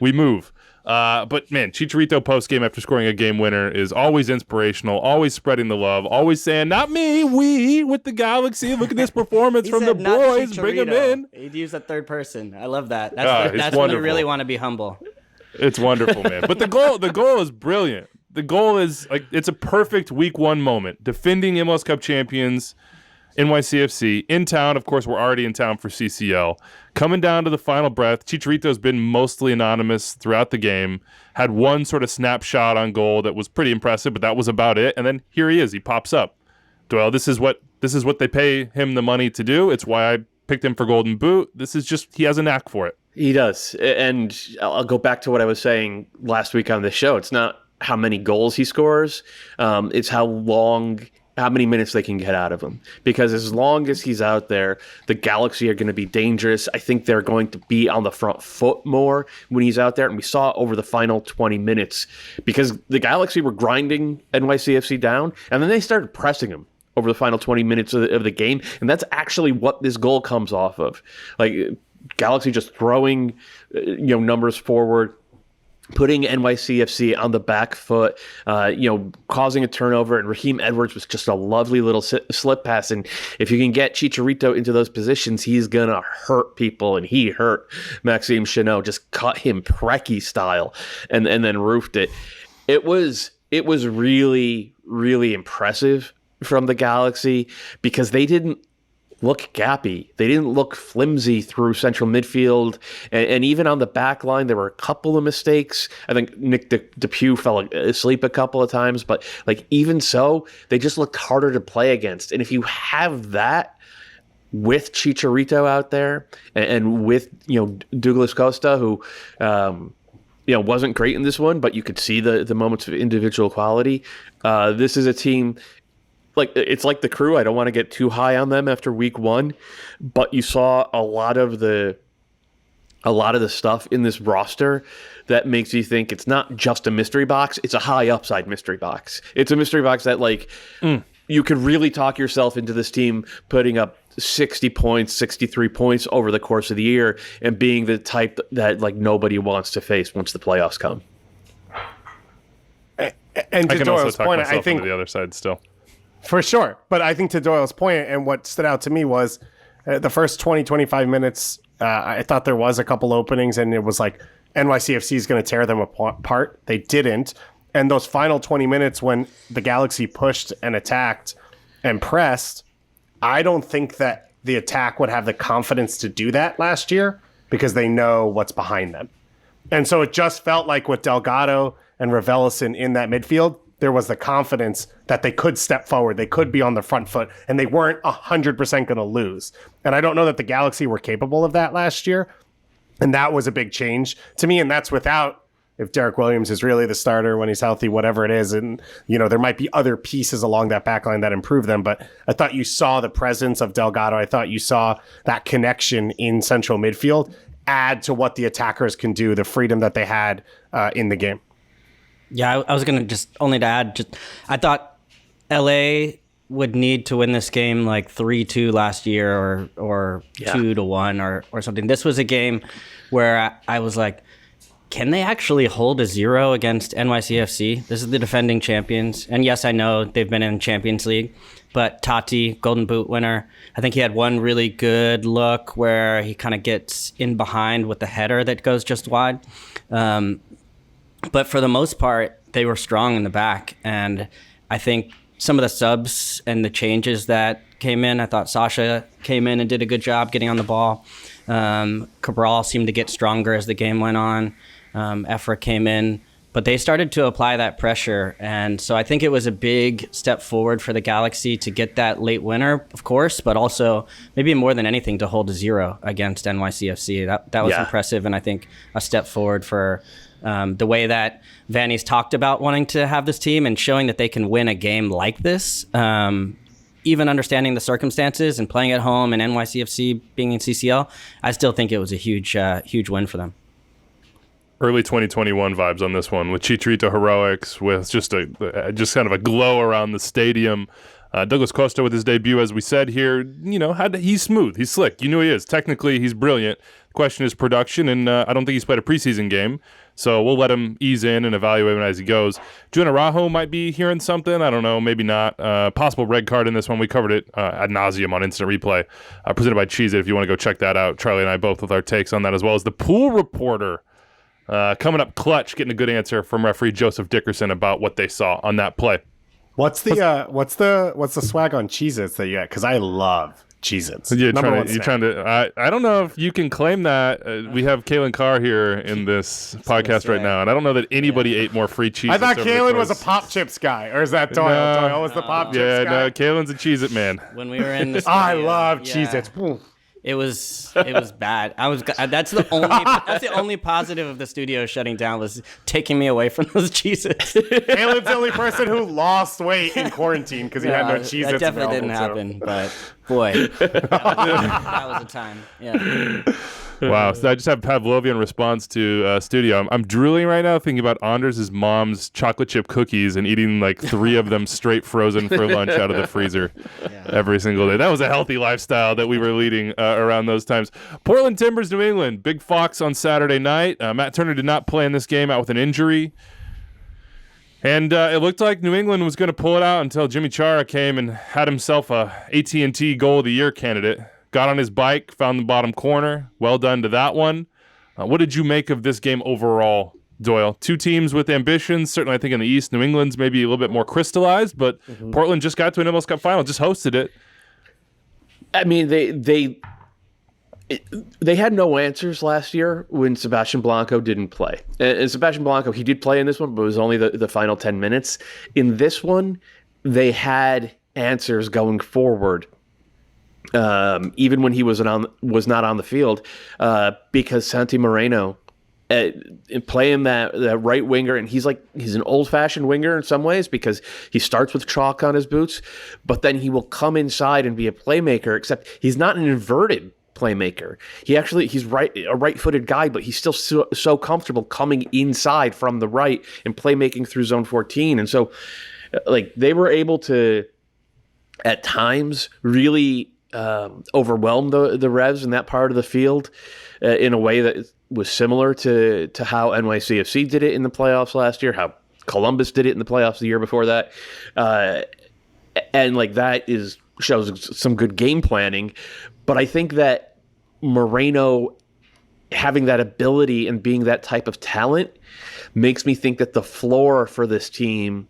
We move. But man, Chicharito post game after scoring a game winner is always inspirational, always spreading the love, always saying, "Not me, we with the Galaxy. Look at this performance from the boys. Bring them in."
He'd use that third person. I love that. That's when you really want to be humble.
It's wonderful, man. But the goal is brilliant. The goal is it's a perfect week 1 moment. Defending MLS Cup champions, NYCFC in town. Of course, we're already in town for CCL. Coming down to the final breath, Chicharito's been mostly anonymous throughout the game. Had one sort of snapshot on goal that was pretty impressive, but that was about it. And then here he is. He pops up. Doyle, this is what they pay him the money to do. It's why I picked him for Golden Boot. This is just, he has a knack for it.
He does. And I'll go back to what I was saying last week on this show. It's not how many goals he scores. It's how many minutes they can get out of him. Because as long as he's out there, the Galaxy are going to be dangerous. I think they're going to be on the front foot more when he's out there. And we saw over the final 20 minutes because the Galaxy were grinding NYCFC down, and then they started pressing him over the final 20 minutes of the game. And that's actually what this goal comes off of. Galaxy just throwing numbers forward, putting NYCFC on the back foot, causing a turnover, and Raheem Edwards was just a lovely little slip pass. And if you can get Chicharito into those positions, he's going to hurt people, and he hurt Maxime Chanot, just cut him Preki style, and then roofed it. It was really, really impressive from the Galaxy because they didn't look gappy. They didn't look flimsy through central midfield. And even on the back line, there were a couple of mistakes. I think Nick DePuy fell asleep a couple of times. But even so, they just looked harder to play against. And if you have that with Chicharito out there and with, Douglas Costa, who, wasn't great in this one, but you could see the moments of individual quality. This is a team... it's like the Crew. I don't want to get too high on them after week 1, but you saw a lot of the stuff in this roster that makes you think it's not just a mystery box. It's a high upside mystery box. It's a mystery box that you could really talk yourself into this team putting up 60 points, 63 points over the course of the year and being the type that nobody wants to face once the playoffs come.
I
And to
can
Doyle's
also talk
point,
myself
I think
into the other side still.
For sure. But I think to Doyle's point, and what stood out to me was the first 20, 25 minutes, I thought there was a couple openings, and it was like NYCFC is going to tear them apart. They didn't. And those final 20 minutes when the Galaxy pushed and attacked and pressed, I don't think that the attack would have the confidence to do that last year because they know what's behind them. And so it just felt like with Delgado and Raveloson in that midfield, there was the confidence that they could step forward, they could be on the front foot, and they weren't 100% going to lose. And I don't know that the Galaxy were capable of that last year. And that was a big change to me. And that's without, if Derek Williams is really the starter when he's healthy, whatever it is. And, there might be other pieces along that back line that improve them. But I thought you saw the presence of Delgado. I thought you saw that connection in central midfield add to what the attackers can do, the freedom that they had in the game.
Yeah, I was going to just only to add, I thought LA would need to win this game 3-2 last year or 2-1 or something. This was a game where I was like, can they actually hold a 0 against NYCFC? This is the defending champions. And yes, I know they've been in Champions League, but Tati, Golden Boot winner, I think he had one really good look where he kind of gets in behind with the header that goes just wide. But for the most part, they were strong in the back. And I think some of the subs and the changes that came in, I thought Sasha came in and did a good job getting on the ball. Cabral seemed to get stronger as the game went on. Efra came in. But they started to apply that pressure. And so I think it was a big step forward for the Galaxy to get that late winner, of course, but also maybe more than anything to hold a 0 against NYCFC. That was impressive, and I think a step forward for The way that Vanny's talked about wanting to have this team and showing that they can win a game like this, even understanding the circumstances and playing at home and NYCFC being in CCL, I still think it was a huge win for them.
Early 2021 vibes on this one with Chicharito heroics, with just kind of a glow around the stadium. Douglas Costa with his debut, as we said here, he's smooth, he's slick. You knew he is. Technically, he's brilliant. The question is production, and I don't think he's played a preseason game, so we'll let him ease in and evaluate him as he goes. Jun Araujo might be hearing something. I don't know, maybe not. Possible red card in this one. We covered it ad nauseum on Instant Replay, presented by Cheez It. If you want to go check that out, Charlie and I both with our takes on that, as well as the pool reporter. Coming up clutch, getting a good answer from referee Joseph Dickerson about what they saw on that play.
What's the swag on Cheez-Its that you got? Because I love Cheez-Its.
You're trying to. I don't know if you can claim that. We have Kalen Carr here in this podcast right now, and I don't know that anybody ate more free Cheez-Its.
I thought Kalen was a Pop Chips guy, or is that Doyle?
No.
Doyle was the Pop Chips guy.
No, Kalen's a Cheez-It man.
When we were in the studio,
I love Cheez-Its.
It was bad. That's the only positive of the studio shutting down, was taking me away from those Cheez-Its.
Kalen's the only person who lost weight in quarantine because he had no Cheez-Its.
That definitely didn't happen, but boy, that was a time. Yeah.
Wow. So I just have Pavlovian response to studio. I'm drooling right now thinking about Anders' mom's chocolate chip cookies and eating like 3 of them straight frozen for lunch out of the freezer every single day. That was a healthy lifestyle that we were leading around those times. Portland Timbers, New England. Big Fox on Saturday night. Matt Turner did not play in this game, out with an injury. And it looked like New England was going to pull it out until Jimmy Chara came and had himself a AT&T Goal of the Year candidate. Got on his bike, found the bottom corner. Well done to that one. What did you make of this game overall, Doyle? 2 teams with ambitions. Certainly, I think in the East, New England's maybe a little bit more crystallized, but Portland just got to an MLS Cup final, just hosted it.
I mean, they had no answers last year when Sebastian Blanco didn't play. And Sebastian Blanco, he did play in this one, but it was only the final 10 minutes. In this one, they had answers going forward. Even when he was not on the field, because Santi Moreno playing that right winger, and he's an old-fashioned winger in some ways because he starts with chalk on his boots, but then he will come inside and be a playmaker, except he's not an inverted playmaker. He's a right-footed guy, but he's still so comfortable coming inside from the right and playmaking through zone 14. And so they were able to at times really overwhelmed the Revs in that part of the field in a way that was similar to how NYCFC did it in the playoffs last year, how Columbus did it in the playoffs the year before that. And that shows some good game planning. But I think that Moreno having that ability and being that type of talent makes me think that the floor for this team,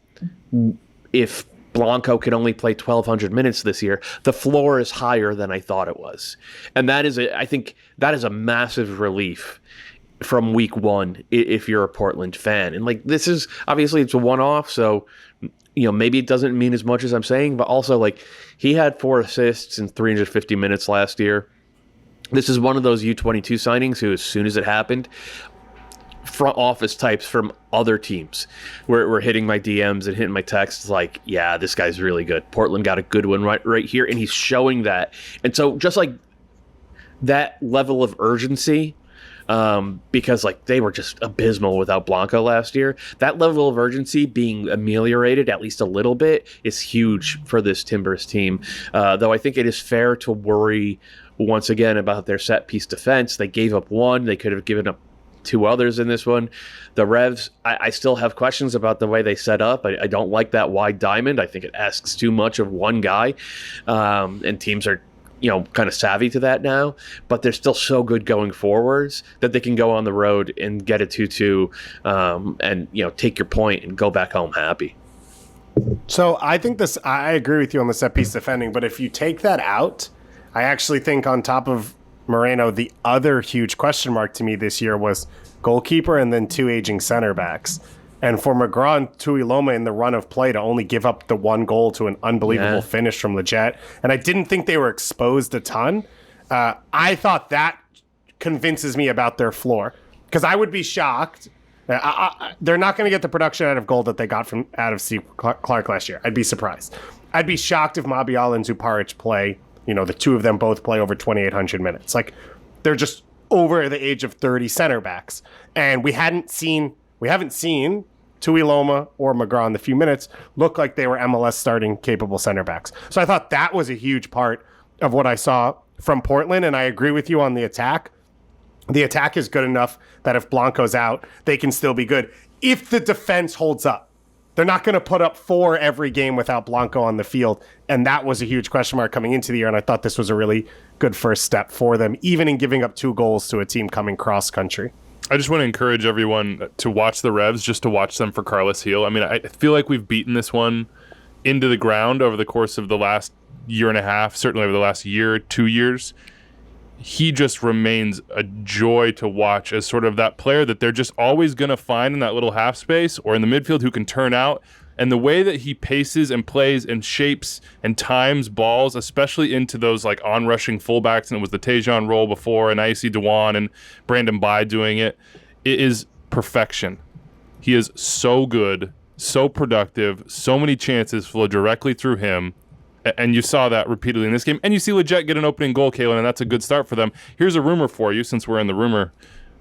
if Blanco can only play 1,200 minutes this year, the floor is higher than I thought it was. And I think that is a massive relief from week 1 if you're a Portland fan. And this is, obviously it's a one-off, so maybe it doesn't mean as much as I'm saying, but also he had 4 assists in 350 minutes last year. This is one of those U22 signings who, as soon as it happened, front office types from other teams were hitting my DMs and hitting my texts yeah, this guy's really good. Portland got a good one right here, and he's showing that. And so just that level of urgency, because they were just abysmal without Blanco last year, that level of urgency being ameliorated at least a little bit is huge for this Timbers team. Though I think it is fair to worry once again about their set piece defense. They gave up 1. They could have given up 2 others in this one. The Revs, I still have questions about the way they set up. I don't like that wide diamond. I think it asks too much of one guy, and teams are kind of savvy to that now, but they're still so good going forwards that they can go on the road and get a 2-2 and take your point and go back home happy.
So I think I agree with you on the set piece defending, but if you take that out, I actually think on top of Moreno, the other huge question mark to me this year was goalkeeper and then 2 aging center backs. And for McGraw and Tuiloma in the run of play to only give up the 1 goal to an unbelievable finish from Leggett, and I didn't think they were exposed a ton. I thought that convinces me about their floor, because I would be shocked They're not going to get the production out of goal that they got out of Steve Clark last year. I'd be surprised. I'd be shocked if Mabiala and Zuparic play, the two of them both play over 2,800 minutes. Like, they're just over the age of 30 center backs. And we haven't seen Tuiloma or McGraw in the few minutes look like they were MLS starting capable center backs. So I thought that was a huge part of what I saw from Portland. And I agree with you on the attack. The attack is good enough that if Blanco's out, they can still be good. If the defense holds up, they're not going to put up 4 every game without Blanco on the field. And that was a huge question mark coming into the year. And I thought this was a really good first step for them, even in giving up 2 goals to a team coming cross country.
I just want to encourage everyone to watch the Revs, just to watch them for Carlos Gil. I mean, I feel like we've beaten this one into the ground over the course of the last year and a half, certainly over the last year, 2 years. He just remains a joy to watch as sort of that player that they're just always going to find in that little half space or in the midfield who can turn out. And the way that he paces and plays and shapes and times balls, especially into those like on-rushing fullbacks, and it was the Tejan role before, and now you see Dewan and Brandon Bai doing it, it is perfection. He is so good, so productive, so many chances flow directly through him. And you saw that repeatedly in this game. And you see Leggett get an opening goal, Kalen, and that's a good start for them. Here's a rumor for you, since we're in the rumor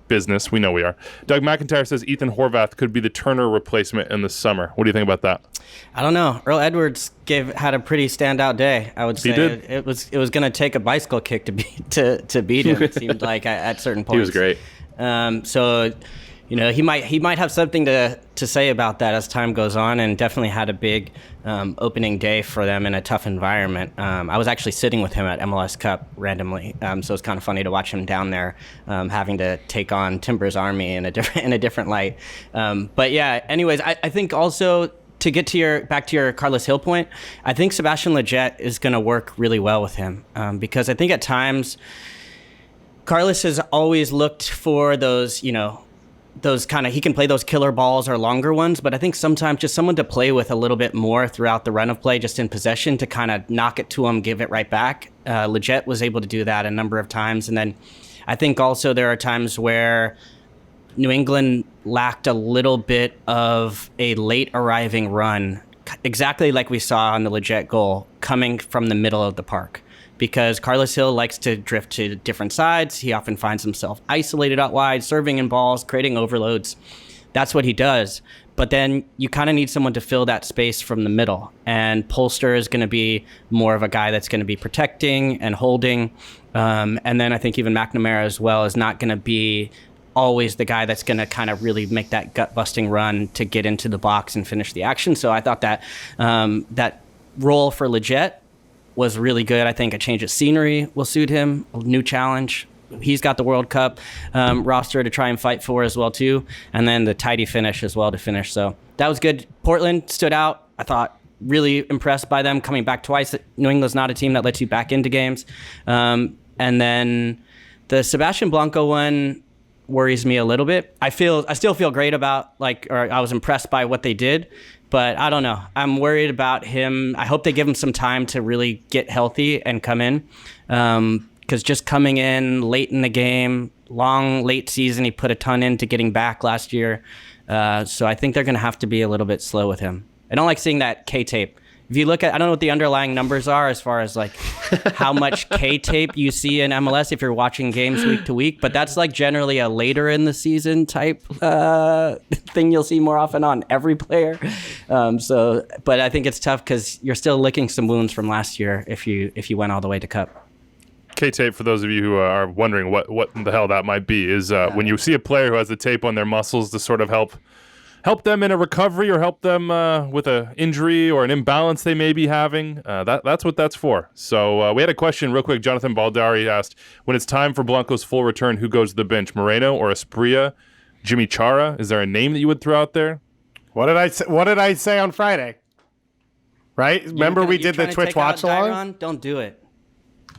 business. We know we are. Doug McIntyre says Ethan Horvath could be the Turner replacement in the summer. What do you think about that?
I don't know. Earl Edwards had a pretty standout day, I would say.
He did.
It was going to take a bicycle kick to beat him, it seemed like, at certain points.
He was great.
So, he might have something to say about that as time goes on, and definitely had a big opening day for them in a tough environment. I was actually sitting with him at MLS Cup randomly, so it's kind of funny to watch him down there having to take on Timber's Army in a different light. But yeah, anyways, I think also to get to back to your Carlos Gil point, I think Sebastian Leggett is going to work really well with him because I think at times Carlos has always looked for those, those kind of, he can play those killer balls or longer ones, but I think sometimes just someone to play with a little bit more throughout the run of play, just in possession, to kind of knock it to him, give it right back. Leggett was able to do that a number of times. And then I think also there are times where New England lacked a little bit of a late arriving run, exactly like we saw on the Leggett goal, coming from the middle of the park. Because Carlos Gil likes to drift to different sides. He often finds himself isolated out wide, serving in balls, creating overloads. That's what he does. But then you kind of need someone to fill that space from the middle. And Polster is going to be more of a guy that's going to be protecting and holding. And then I think even McNamara as well is not going to be always the guy that's going to kind of really make that gut-busting run to get into the box and finish the action. So I thought that that role for Leggett was really good. I think a change of scenery will suit him, a new challenge. He's got the World Cup roster to try and fight for as well too, and then the tidy finish as well to finish. So that was good. Portland stood out. I thought really impressed by them coming back twice. New England's not a team that lets you back into games. And then the Sebastian Blanco one worries me a little bit. I still feel great about I was impressed by what they did. But I don't know. I'm worried about him. I hope they give him some time to really get healthy and come in. Because just coming in late in the game, long late season, he put a ton into getting back last year. So I think they're going to have to be a little bit slow with him. I don't like seeing that K-tape. If you look at, I don't know what the underlying numbers are as far as how much K-tape you see in MLS if you're watching games week to week, but that's generally a later in the season type thing you'll see more often on every player. But I think it's tough because you're still licking some wounds from last year if you went all the way to Cup.
K-tape, for those of you who are wondering what the hell that might be, is when you see a player who has the tape on their muscles to sort of help them in a recovery or help them with an injury or an imbalance they may be having. That's what that's for. So we had a question real quick. Jonathan Baldari asked, when it's time for Blanco's full return, who goes to the bench, Moreno or Asprilla? Jimmy Chara? Is there a name that you would throw out there?
What did I say on Friday? Right? Remember we did the Twitch watch along?
Don't do it.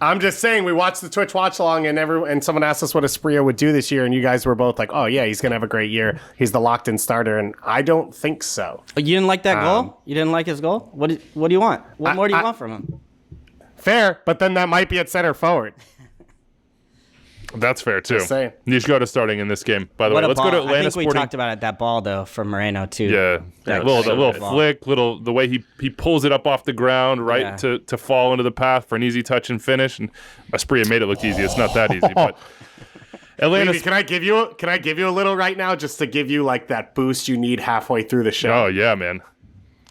I'm just saying, we watched the Twitch watch along, and someone asked us what Asprilla would do this year, and you guys were both like, "Oh yeah, he's gonna have a great year. He's the locked-in starter," and I don't think so.
You didn't like that goal? You didn't like his goal? What do you want? What more do you want from him?
Fair, but then that might be at center forward.
That's fair too.
Just saying.
Nishgoda starting in this game. By the way, let's go to Atlanta
I think we
Sporting.
talked about it, that ball though from Moreno too.
Yeah,
That
little
was
flick, the way he pulls it up off the ground, right, to fall into the path for an easy touch and finish. And Espria made it look easy. It's not that easy, but Atlanta.
Can I give you a little right now, just to give you like that boost you need halfway through the show?
Oh yeah, man.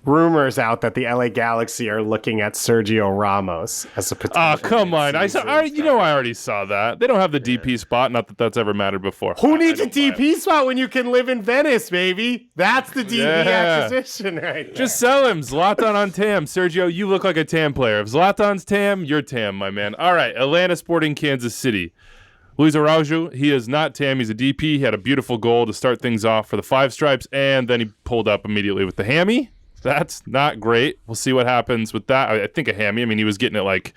Rumors out that the LA Galaxy are looking at Sergio Ramos as a potential.
Oh, come on. I already saw that. They don't have the DP spot. Not that that's ever mattered before.
Who needs a DP spot when you can live in Venice, baby? That's the DP acquisition right there.
Just sell him. Zlatan on TAM. Sergio, you look like a TAM player. If Zlatan's TAM, you're TAM, my man. All right, Atlanta Sporting Kansas City. Luis Araujo, he is not TAM. He's a DP. He had a beautiful goal to start things off for the Five Stripes, and then he pulled up immediately with the hammy. That's not great. We'll see what happens with that. I think a hammy. I mean, he was getting it like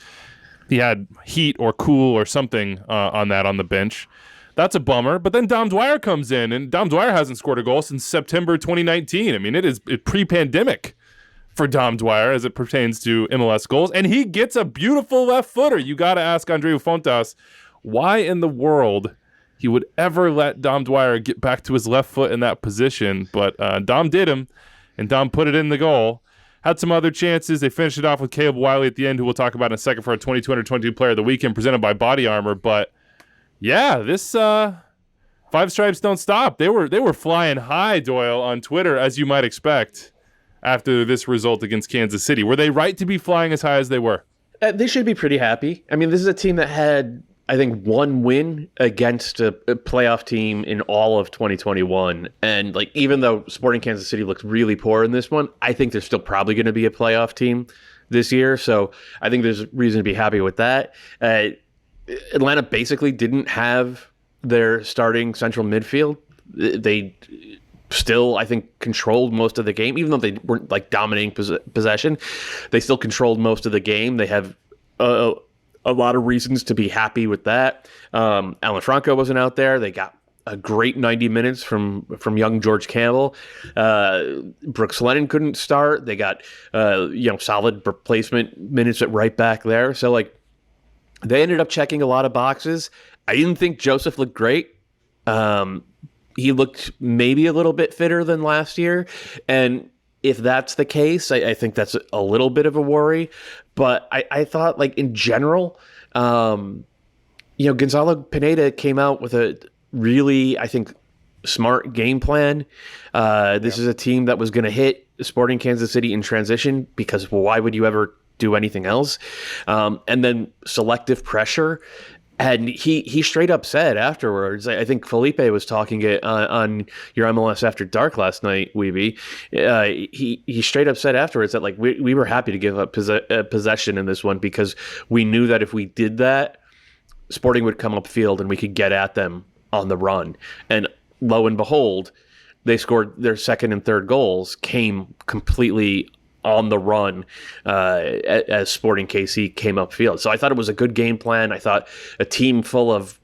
he had heat or cool or something on the bench. That's a bummer. But then Dom Dwyer comes in, and Dom Dwyer hasn't scored a goal since September 2019. I mean, it is pre-pandemic for Dom Dwyer as it pertains to MLS goals, and he gets a beautiful left footer. You got to ask Andreu Fontas why in the world he would ever let Dom Dwyer get back to his left foot in that position. But Dom did him. And Dom put it in the goal. Had some other chances. They finished it off with Caleb Wiley at the end, who we'll talk about in a second for our 2222 Player of the Weekend, presented by Body Armor. But yeah, this Five Stripes don't stop. They were flying high, Doyle, on Twitter, as you might expect, after this result against Kansas City. Were they right to be flying as high as they were?
They should be pretty happy. I mean, this is a team that had, I think, one win against a playoff team in all of 2021. And like, even though Sporting Kansas City looked really poor in this one, I think they're still probably going to be a playoff team this year. So I think there's reason to be happy with that. Atlanta basically didn't have their starting central midfield. They still, I think, controlled most of the game, even though they weren't like dominating possession. They still controlled most of the game. They have a lot of reasons to be happy with that. Alan Franco wasn't out there. They got a great 90 minutes from young George Campbell. Brooks Lennon couldn't start. They got solid replacement minutes at right back there. So like, they ended up checking a lot of boxes. I didn't think Joseph looked great. He looked maybe a little bit fitter than last year, and if that's the case, I think that's a little bit of a worry. But I thought, like, in general, Gonzalo Pineda came out with a really, I think, smart game plan. This is a team that was going to hit Sporting Kansas City in transition, because why would you ever do anything else? And then selective pressure. And he straight up said afterwards, I think Felipe was talking it on your MLS After Dark last night, Weeby. He straight up said afterwards that, like, we were happy to give up possession in this one, because we knew that if we did that, Sporting would come upfield and we could get at them on the run. And lo and behold, they scored their second and third goals, came completely on the run as Sporting KC came upfield. So I thought it was a good game plan. I thought a team full of,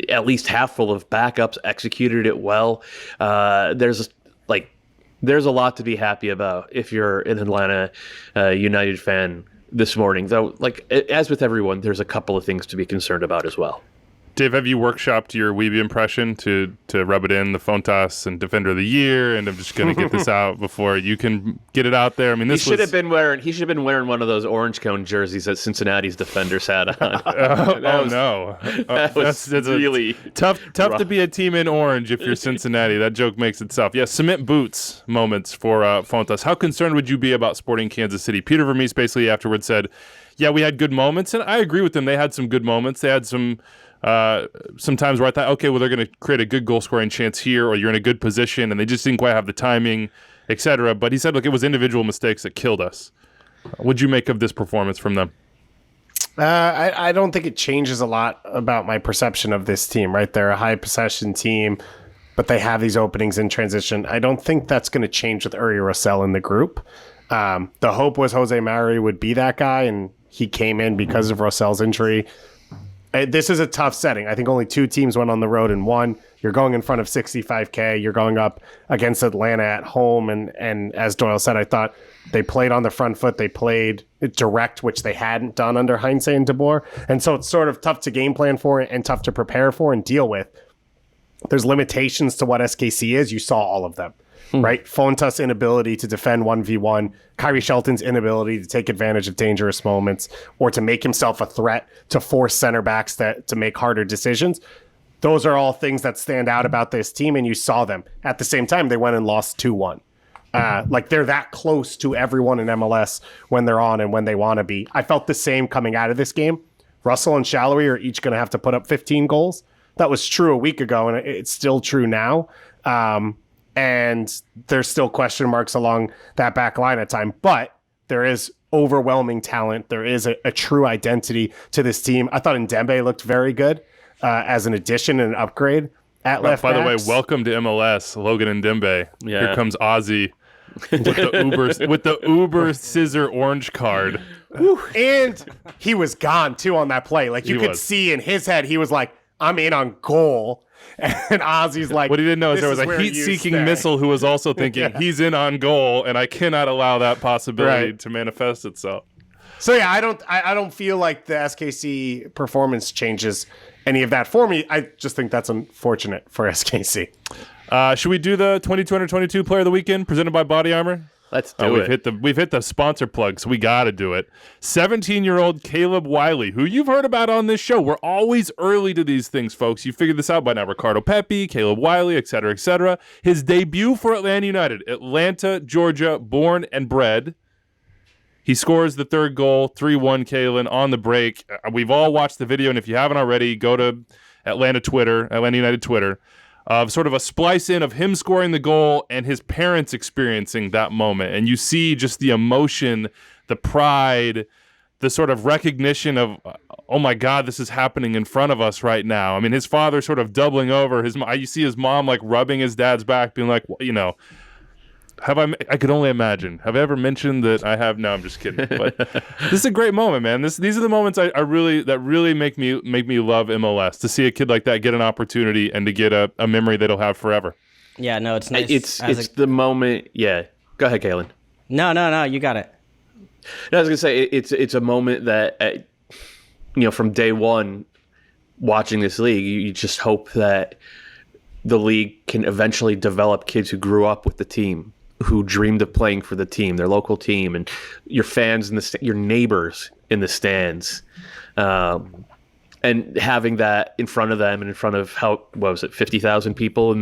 at least half full of backups executed it well. There's a lot to be happy about if you're an Atlanta United fan this morning. Though, like, as with everyone, there's a couple of things to be concerned about as well.
Dave, have you workshopped your Weeby impression to rub it in, the Fontas and Defender of the Year? And I'm just going to get this out before you can get it out there. I mean, he should have been wearing one of those orange cone jerseys that Cincinnati's defenders had on. That's really tough to be a team in orange if you're Cincinnati. That joke makes itself. Yeah, cement boots moments for Fontas. How concerned would you be about Sporting Kansas City? Peter Vermees basically afterwards said, yeah, we had good moments, and I agree with them. They had some good moments. They had some times where I thought, okay, well, they're going to create a good goal scoring chance here, or you're in a good position, and they just didn't quite have the timing, etc. But he said, look, it was individual mistakes that killed us. What'd you make of this performance from them?
I don't think it changes a lot about my perception of this team, right? They're a high possession team, but they have these openings in transition. I don't think that's going to change with Uri Rosell in the group. The hope was Jose Mari would be that guy, and he came in because of Rosell's injury. This is a tough setting. I think only 2 teams went on the road and won. You're going in front of 65K. You're going up against Atlanta at home. And as Doyle said, I thought they played on the front foot. They played direct, which they hadn't done under Heinze and DeBoer. And so it's sort of tough to game plan for and tough to prepare for and deal with. There's limitations to what SKC is. You saw all of them. Right? Fontas' inability to defend 1v1, Kyrie Shelton's inability to take advantage of dangerous moments or to make himself a threat to force center backs to make harder decisions. Those are all things that stand out about this team, and you saw them. At the same time, they went and lost 2-1. Like they're that close to everyone in MLS when they're on and when they want to be. I felt the same coming out of this game. Russell and Shallowy are each going to have to put up 15 goals. That was true a week ago, and it's still true now. And there's still question marks along that back line at time, but there is overwhelming talent. There is a true identity to this team. I thought Ndembe looked very good as an addition and an upgrade at left
By the way,
backs.
welcome to MLS, Logan Ndembe.
Yeah.
Here comes Ozzy with the Uber scissor orange card.
And he was gone too on that play. Like you could see in his head, he was like, I'm in on goal. And Ozzy's like,
What he didn't know is
"This
there was
is
a
where you
heat-seeking
stay."
missile who was also thinking he's in on goal, and I cannot allow that possibility
Right.
to manifest itself.
So yeah, I don't feel like the SKC performance changes any of that for me. I just think that's unfortunate for SKC.
Should we do the 2222 Player of the Weekend presented by Body Armor?
Let's do it.
We've hit the sponsor plug, so we got to do it. 17-year-old Caleb Wiley, who you've heard about on this show. We're always early to these things, folks. You figured this out by now. Ricardo Pepi, Caleb Wiley, et cetera, et cetera. His debut for Atlanta United, Atlanta, Georgia, born and bred. He scores the 3rd goal, 3-1 Kalen on the break. We've all watched the video, and if you haven't already, go to Atlanta United Twitter. Of sort of a splice in of him scoring the goal and his parents experiencing that moment. And you see just the emotion, the pride, the sort of recognition of, oh my God, this is happening in front of us right now. I mean, his father sort of doubling over. You see his mom like rubbing his dad's back, being like, you know, I could only imagine. Have I ever mentioned that I have? No, I'm just kidding. But this is a great moment, man. These are the moments that really make me love MLS. To see a kid like that get an opportunity and to get a memory that he'll have forever.
Yeah, no, it's nice.
It's the moment. Yeah, go ahead, Kalen.
No, you got it.
No, I was gonna say it's a moment that from day one, watching this league, you just hope that the league can eventually develop kids who grew up with the team, who dreamed of playing for the team, their local team, and your fans in your neighbors in the stands, and having that in front of them and in front of 50,000 people in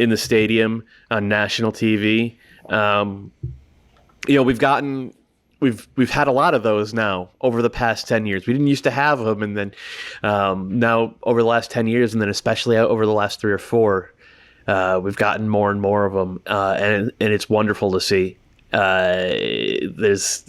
the stadium on national TV. We've had a lot of those now over the past 10 years. We didn't used to have them, and then now over the last 10 years, and then especially over the last 3 or 4. We've gotten more and more of them, and it's wonderful to see. There's,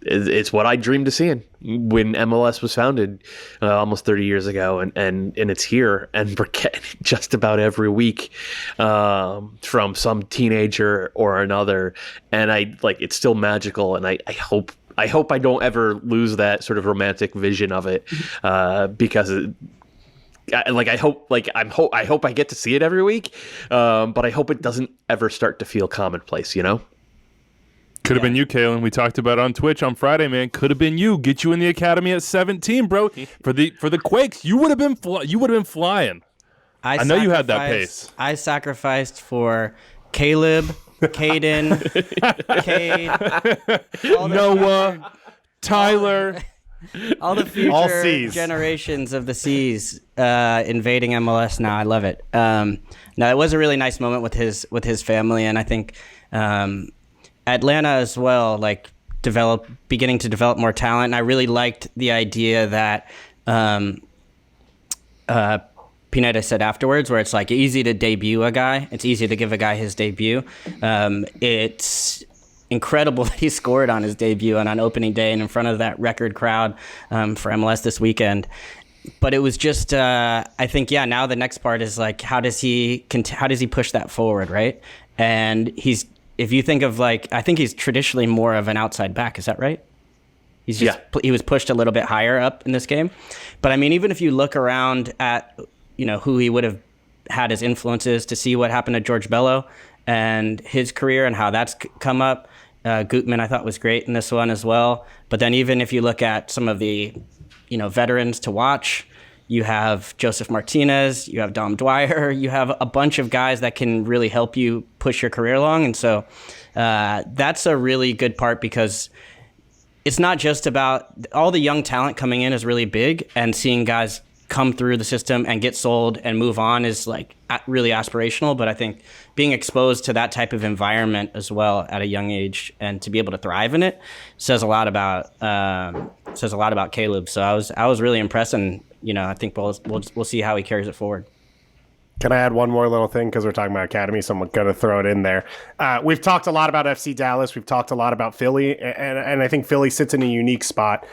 it's what I dreamed of seeing when MLS was founded almost 30 years ago, and it's here, and we're getting it just about every week from some teenager or another, and it's still magical, and I hope I don't ever lose that sort of romantic vision of it, because I hope I get to see it every week, but I hope it doesn't ever start to feel commonplace,
Could have been you, Kalen. We talked about it on Twitch on Friday, man. Could have been you. Get you in the academy at 17, bro. For the Quakes, you would have been flying. I know you had that pace.
I sacrificed for Caleb, Caden, Cade,
Noah, Tyler.
all the future
All Cs.
generations of the C's invading MLS now. I love it. No, it was a really nice moment with his family, and I think Atlanta as well, beginning to develop more talent. And I really liked the idea that Pineda said afterwards, where it's easy to debut a guy. It's easy to give a guy his debut. It's incredible that he scored on his debut and on opening day and in front of that record crowd for MLS this weekend. But it was just, I think, now the next part is how does he push that forward, right? And if you think of I think he's traditionally more of an outside back. Is that right? He was pushed a little bit higher up in this game. But I mean, even if you look around at, who he would have had as influences to see what happened to George Bello and his career and how that's come up. Gutman, I thought, was great in this one as well. But then even if you look at some of the, veterans to watch, you have Joseph Martinez, you have Dom Dwyer, you have a bunch of guys that can really help you push your career along. And so that's a really good part, because it's not just about all the young talent coming in is really big, and seeing guys come through the system and get sold and move on is like really aspirational. But I think being exposed to that type of environment as well at a young age and to be able to thrive in it says a lot about Caleb. So I was really impressed, and I think we'll see how he carries it forward.
Can I add one more little thing? Because we're talking about Academy, so I'm going to throw it in there. We've talked a lot about FC Dallas. We've talked a lot about Philly, and I think Philly sits in a unique spot.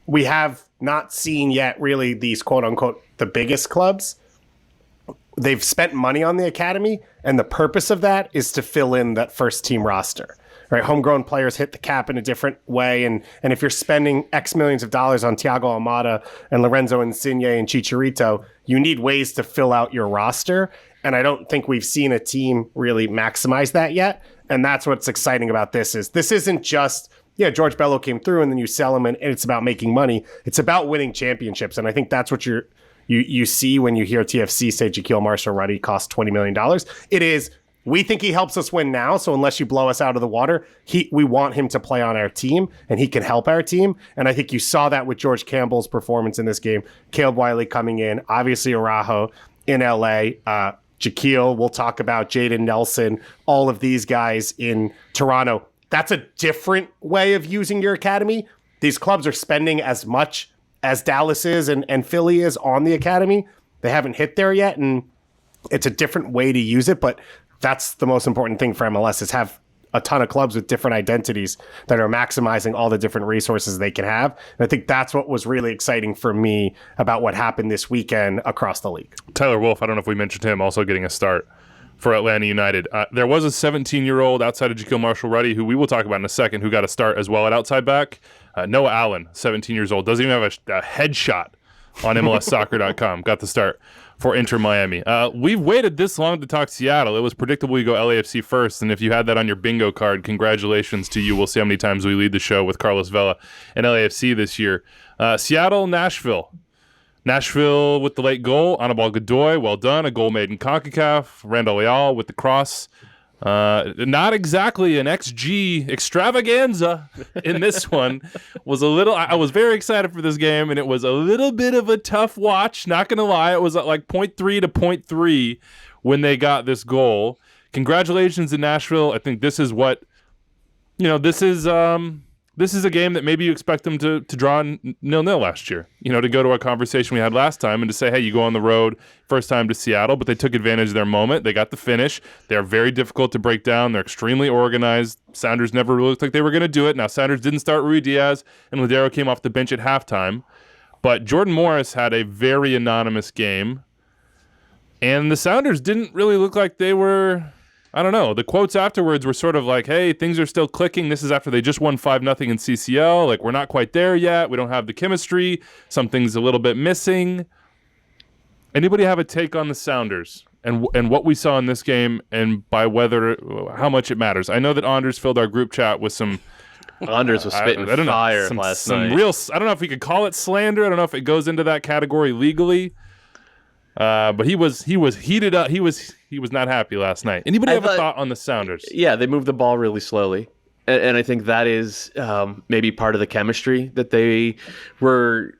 We have not seen yet really these quote-unquote the biggest clubs. They've spent money on the Academy, and the purpose of that is to fill in that first-team roster. Right, homegrown players hit the cap in a different way, and if you're spending X millions of dollars on Thiago Almada and Lorenzo Insigne and Chicharito, you need ways to fill out your roster, and I don't think we've seen a team really maximize that yet, and that's what's exciting about this isn't just, George Bello came through and then you sell him and it's about making money. It's about winning championships, and I think that's what you see when you hear TFC say Jaquil Marshall-Ruddy costs $20 million. It is, we think he helps us win now, so unless you blow us out of the water, we want him to play on our team, and he can help our team. And I think you saw that with George Campbell's performance in this game. Caleb Wiley coming in, obviously Araujo in LA, Jaquil, we'll talk about Jaden Nelson, all of these guys in Toronto. That's a different way of using your academy. These clubs are spending as much as Dallas is and Philly is on the academy. They haven't hit there yet, and it's a different way to use it, but that's the most important thing for MLS, is have a ton of clubs with different identities that are maximizing all the different resources they can have. And I think that's what was really exciting for me about what happened this weekend across the league.
Tyler Wolff, I don't know if we mentioned him, also getting a start for Atlanta United. There was a 17-year-old outside of Jaquil Marshall-Ruddy, who we will talk about in a second, who got a start as well at outside back. Noah Allen, 17 years old, doesn't even have a headshot on MLSsoccer.com. Got the start for Inter Miami. We've waited this long to talk Seattle. It was predictable we go LAFC first, and if you had that on your bingo card, congratulations to you. We'll see how many times we lead the show with Carlos Vela and LAFC this year. Seattle, Nashville. Nashville with the late goal. Anibal Godoy, well done. A goal made in CONCACAF. Randall Leal with the cross. Not exactly an XG extravaganza in this one. I was very excited for this game, and it was a little bit of a tough watch, not gonna lie. It was at like 0.3 to 0.3 when they got this goal. Congratulations to Nashville. I think this is what, this is a game that maybe you expect them to draw 0-0 last year, to go to a conversation we had last time and to say, hey, you go on the road first time to Seattle, but they took advantage of their moment. They got the finish. They're very difficult to break down. They're extremely organized. Sounders never really looked like they were going to do it. Now, Sounders didn't start Rui Diaz, and Ladero came off the bench at halftime, but Jordan Morris had a very anonymous game, and the Sounders didn't really look like they were... I don't know. The quotes afterwards were sort of like, hey, things are still clicking. This is after they just won 5-0 in CCL. Like, we're not quite there yet. We don't have the chemistry. Something's a little bit missing. Anybody have a take on the Sounders and what we saw in this game, and how much it matters? I know that Anders filled our group chat with some...
Anders was spitting fire last night.
I don't know if we could call it slander. I don't know if it goes into that category legally. But he was heated up. He was not happy last night. Anybody have a thought on the Sounders?
Yeah, they moved the ball really slowly, and I think that is maybe part of the chemistry that they were,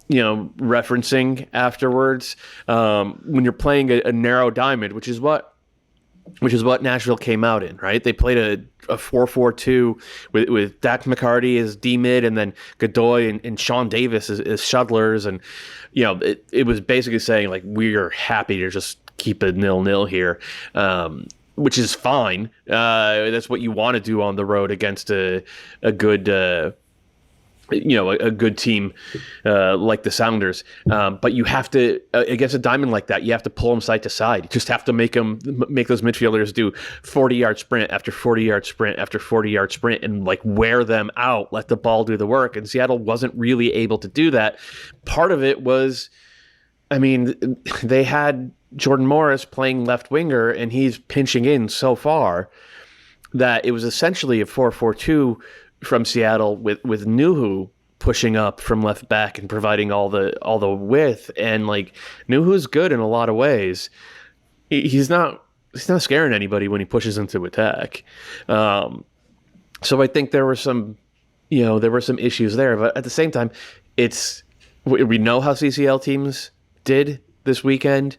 referencing afterwards. When you're playing a narrow diamond, which is what Nashville came out in, right? They played a 4-4-2 with Dak McCarty as D-mid, and then Godoy and Sean Davis as shuttlers. And, it was basically saying, like, we are happy to just keep it 0-0 here, which is fine. That's what you want to do on the road against a good a good team like the Sounders. But you have to, against a diamond like that, you have to pull them side to side. You just have to make those midfielders do 40-yard sprint after 40-yard sprint after 40-yard sprint and like wear them out, let the ball do the work. And Seattle wasn't really able to do that. Part of it was, I mean, they had Jordan Morris playing left winger and he's pinching in so far that it was essentially a 4-4-2 from Seattle with Nuhu pushing up from left back and providing all the width. And like Nuhu's good in a lot of ways. He's not scaring anybody when he pushes into attack. So I think there were some issues there, but at the same time, we know how CCL teams did this weekend.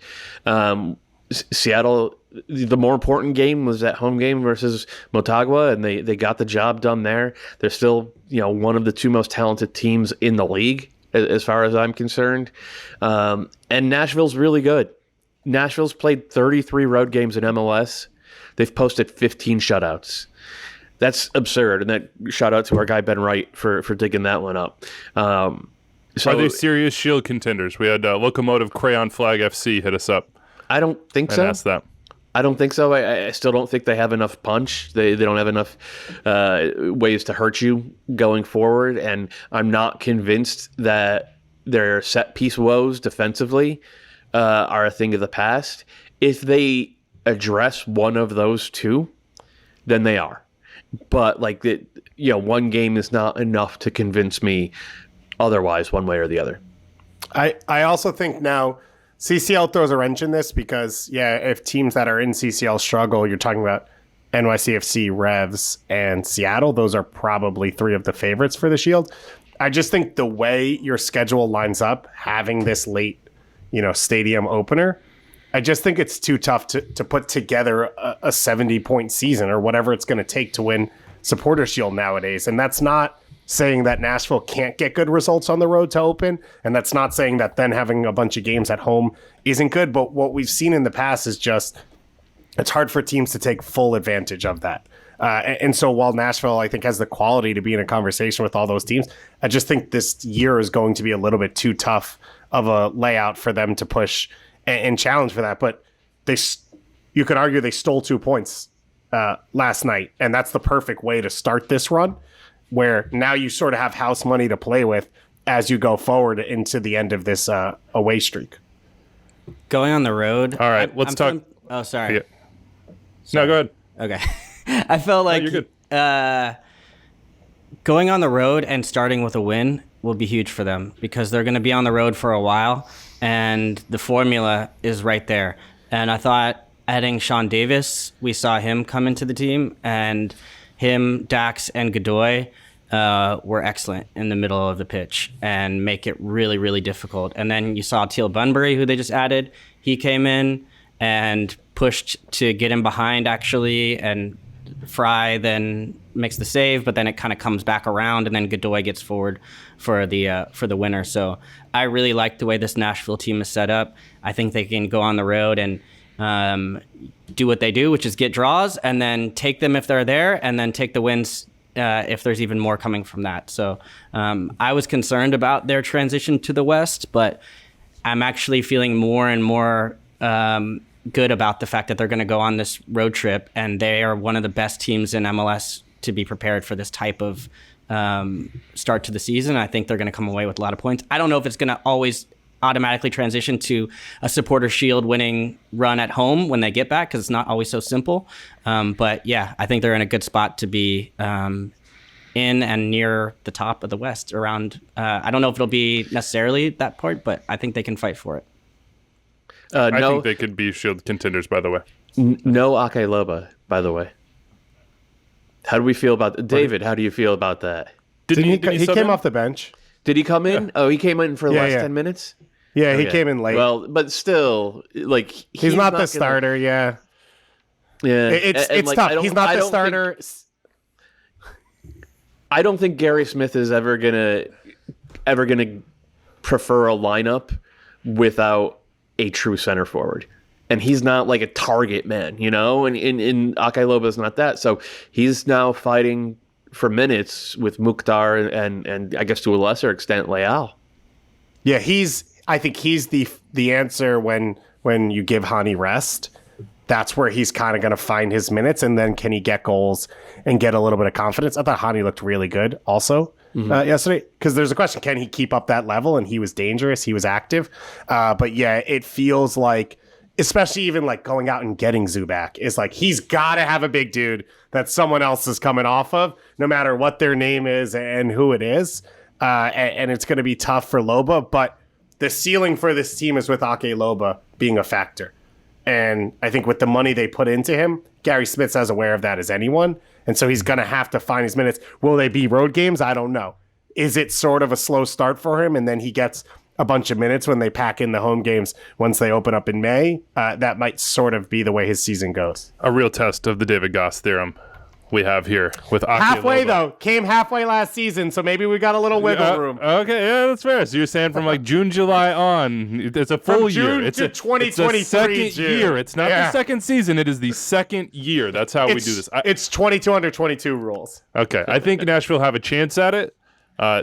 Seattle, the more important game was that home game versus Motagua, and they got the job done there. They're still, one of the two most talented teams in the league, as far as I'm concerned. And Nashville's really good. Nashville's played 33 road games in MLS. They've posted 15 shutouts. That's absurd. And that shout out to our guy Ben Wright for digging that one up. So,
are they serious Shield contenders? We had Locomotive Crayon Flag FC hit us up.
I don't think so.
Asked that.
I don't think so. I still don't think they have enough punch. They don't have enough ways to hurt you going forward. And I'm not convinced that their set piece woes defensively are a thing of the past. If they address one of those two, then they are. But one game is not enough to convince me otherwise, one way or the other.
I also think now CCL throws a wrench in this because, if teams that are in CCL struggle, you're talking about NYCFC, Revs, and Seattle. Those are probably three of the favorites for the Shield. I just think the way your schedule lines up, having this late, stadium opener, I just think it's too tough to put together a 70-point season or whatever it's going to take to win Supporter Shield nowadays. And that's not saying that Nashville can't get good results on the road to open, and that's not saying that then having a bunch of games at home isn't good, but what we've seen in the past is just it's hard for teams to take full advantage of that. And so while Nashville, I think, has the quality to be in a conversation with all those teams, I just think this year is going to be a little bit too tough of a layout for them to push and challenge for that. But you could argue they stole 2 points last night, and that's the perfect way to start this run, where now you sort of have house money to play with as you go forward into the end of this away streak.
Going on the road.
All right, let's talk.
Oh, sorry.
Yeah. No, go ahead.
Okay. I felt like
you're good.
Going on the road and starting with a win will be huge for them because they're going to be on the road for a while, and the formula is right there. And I thought adding Sean Davis, we saw him come into the team, and him, Dax, and Godoy were excellent in the middle of the pitch and make it really, really difficult. And then you saw Teal Bunbury, who they just added. He came in and pushed to get him behind, actually, and Fry then makes the save, but then it kind of comes back around, and then Godoy gets forward for the winner. So I really like the way this Nashville team is set up. I think they can go on the road and do what they do, which is get draws and then take them if they're there, and then take the wins if there's even more coming from that. So I was concerned about their transition to the West, but I'm actually feeling more and more good about the fact that they're going to go on this road trip, and they are one of the best teams in MLS to be prepared for this type of start to the season. I think they're going to come away with a lot of points. I don't know if it's going to always automatically transition to a Supporter Shield winning run at home when they get back, because it's not always so simple. But yeah, I think they're in a good spot to be in and near the top of the West around. I don't know if it'll be necessarily that part, but I think they can fight for it.
I think they could be Shield contenders, by the way.
No Ake Loba, by the way. How do we feel about David? How do you feel about that?
He came off the bench.
Did he come in? Yeah. Oh, he came in for the last 10 minutes?
Yeah, okay. He came in late.
Well, but still,
he's not the starter. Yeah, it's tough. He's not the starter.
I don't think Gary Smith is ever gonna prefer a lineup without a true center forward, and he's not like a target man, and Ake Loba is not that. So he's now fighting for minutes with Mukhtar and I guess to a lesser extent Leal.
Yeah, I think he's the answer when you give Hani rest. That's where he's kind of going to find his minutes, and then can he get goals and get a little bit of confidence? I thought Hani looked really good also yesterday, because there's a question, can he keep up that level? And he was dangerous, he was active. But yeah, it feels like, especially even like going out and getting Zubac, is like he's got to have a big dude that someone else is coming off of, no matter what their name is and who it is. And it's going to be tough for Loba, but the ceiling for this team is with Ake Loba being a factor. And I think with the money they put into him, Gary Smith's as aware of that as anyone. And so he's going to have to find his minutes. Will they be road games? I don't know. Is it sort of a slow start for him, and then he gets a bunch of minutes when they pack in the home games once they open up in May? That might sort of be the way his season goes.
A real test of the David Goss theorem we have here with Ake
halfway
Loba.
though, came halfway last season, so maybe we got a little wiggle room.
Okay, yeah, that's fair. So you're saying from like June, July on, it's a full
From June
year.
to
It's
2023
a second
June.
year. It's not the second season. It is the second year. That's how we do this.
It's 22 under 22 rules.
Okay, I think Nashville have a chance at it.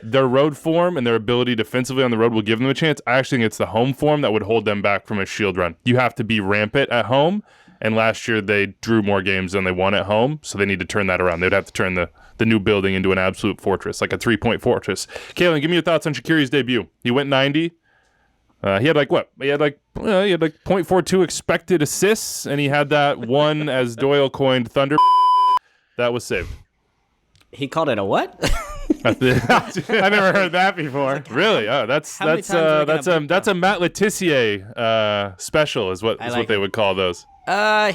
Their road form and their ability defensively on the road will give them a chance. I actually think it's the home form that would hold them back from a shield run. You have to be rampant at home, and last year they drew more games than they won at home, so they need to turn that around. They would have to turn the new building into an absolute fortress, like a 3-point fortress. Kalen, give me your thoughts on Shaqiri's debut. He went 90. He had like what? He had like 0.42 expected assists, and he had that one, as Doyle coined, thunder. That was saved.
He called it a what?
I never heard that before.
Really? Oh, that's
How many times are we gonna
that's a Matt Letitia special is what
like
they
it.
would call those.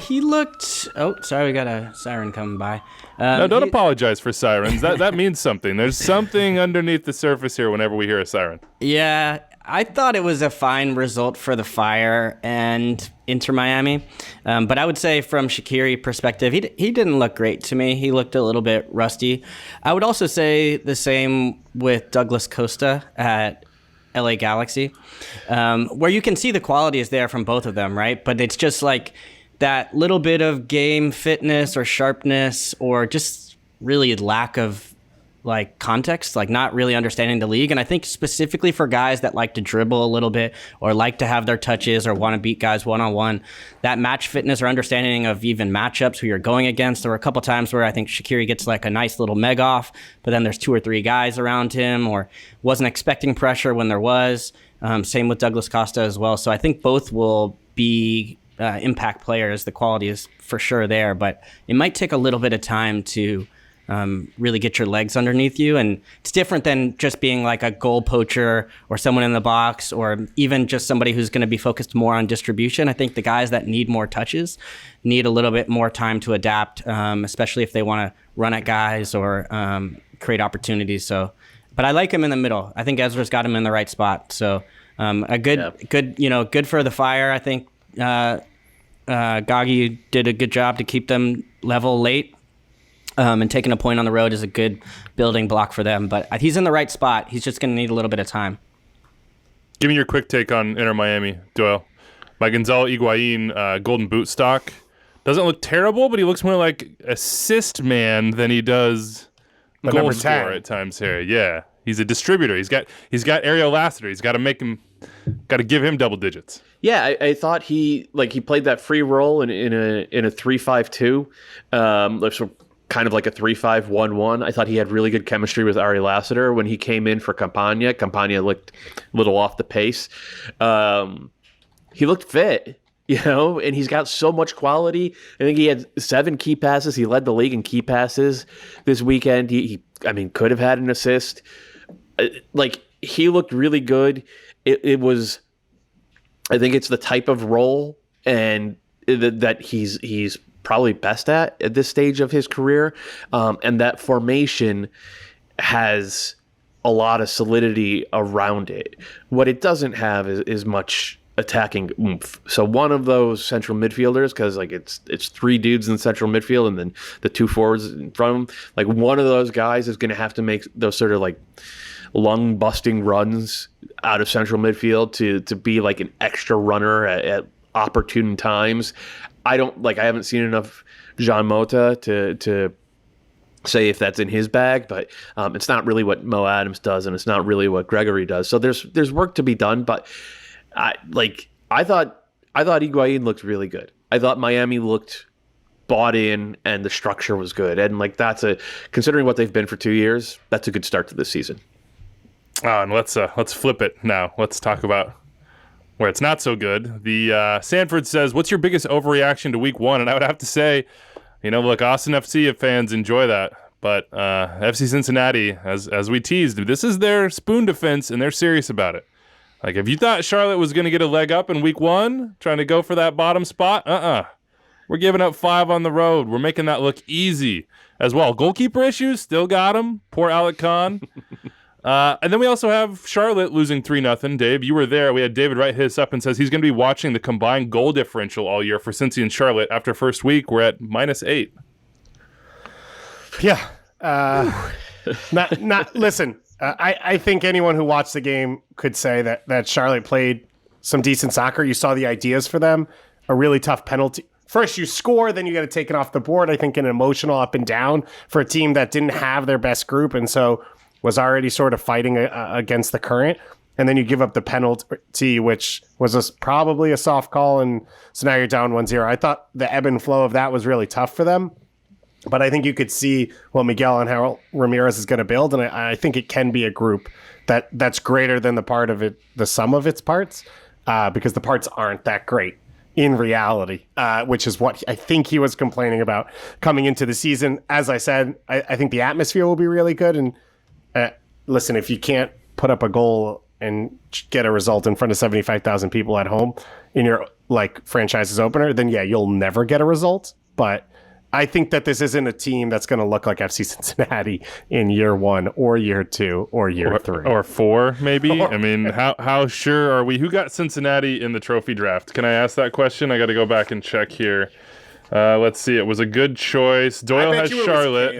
He looked. Oh, sorry, we got a siren coming by.
No, don't apologize for sirens. That means something. There's something underneath the surface here whenever we hear a siren.
Yeah, I thought it was a fine result for the Fire and Inter Miami. But I would say from Shaqiri perspective, he didn't look great to me. He looked a little bit rusty. I would also say the same with Douglas Costa at LA Galaxy, where you can see the quality is there from both of them, right? But it's just like that little bit of game fitness or sharpness, or just really lack of like context, like not really understanding the league. And I think specifically for guys that like to dribble a little bit or like to have their touches or want to beat guys one-on-one, that match fitness or understanding of even matchups who you're going against. There were a couple times where I think Shaqiri gets like a nice little meg off, but then there's 2 or 3 guys around him, or wasn't expecting pressure when there was. Same with Douglas Costa as well. So I think both will be impact players. The quality is for sure there, but it might take a little bit of time to really get your legs underneath you. And it's different than just being like a goal poacher or someone in the box, or even just somebody who's going to be focused more on distribution. I think the guys that need more touches need a little bit more time to adapt, especially if they want to run at guys or create opportunities. So, but I like him in the middle. I think Ezra's got him in the right spot. So good for the Fire. I think Gagi did a good job to keep them level late. And taking a point on the road is a good building block for them. But he's in the right spot. He's just going to need a little bit of time.
Give me your quick take on Inter Miami, Doyle. My Gonzalo Higuain Golden Boot stock doesn't look terrible, but he looks more like assist man than he does goal scorer at times here. Yeah, he's a distributor. He's got Ariel Lassiter. He's got to give him double digits.
Yeah, I thought he played that free role in a 3-5-2. So kind of like a 3-5-1-1. I thought he had really good chemistry with Ari Lassiter when he came in for Campagna. Campagna looked a little off the pace. He looked fit, and he's got so much quality. I think he had 7 key passes. He led the league in key passes this weekend. He could have had an assist. He looked really good. It was, I think it's the type of role and that he's probably best at this stage of his career, and that formation has a lot of solidity around it. What it doesn't have is much attacking oomph. So one of those central midfielders, because it's 3 dudes in central midfield and then the 2 forwards in front of them, one of those guys is going to have to make those sort of lung busting runs out of central midfield to be an extra runner at opportune times. I haven't seen enough Jean Mota to say if that's in his bag, but it's not really what Mo Adams does, and it's not really what Gregory does. So there's work to be done, but I thought Higuain looked really good. I thought Miami looked bought in, and the structure was good, and like considering what they've been for 2 years, that's a good start to this season.
And let's flip it now. Let's talk about where it's not so good. The Sanford says, "What's your biggest overreaction to Week 1?" And I would have to say, look, Austin FC fans enjoy that, but FC Cincinnati, as we teased, this is their spoon defense, and they're serious about it. Like, if you thought Charlotte was going to get a leg up in Week 1, trying to go for that bottom spot, we're giving up 5 on the road. We're making that look easy as well. Goalkeeper issues, still got him. Poor Alec Khan. And then we also have Charlotte losing 3-0. Dave, you were there. We had David Wright hit us up and says he's going to be watching the combined goal differential all year for Cincy and Charlotte. After first week, we're at -8.
Yeah. Listen, I think anyone who watched the game could say that Charlotte played some decent soccer. You saw the ideas for them. A really tough penalty. First you score, then you get it taken off the board. I think an emotional up and down for a team that didn't have their best group and so was already sort of fighting against the current. And then you give up the penalty, which was probably a soft call, and so now you're down 1-0. I thought the ebb and flow of that was really tough for them. But I think you could see what Miguel and Harold Ramirez is going to build, and I think it can be a group that's greater than the sum of its parts, because the parts aren't that great in reality, which is what I think he was complaining about coming into the season. As I said, I think the atmosphere will be really good. And listen, if you can't put up a goal and get a result in front of 75,000 people at home in your franchise's opener, then yeah, you'll never get a result. But I think that this isn't a team that's going to look like FC Cincinnati in year 1 or year 2 or year 3
or 4, maybe. I mean, how sure are we? Who got Cincinnati in the trophy draft? Can I ask that question? I got to go back and check here. Let's see. It was a good choice. Doyle has Charlotte.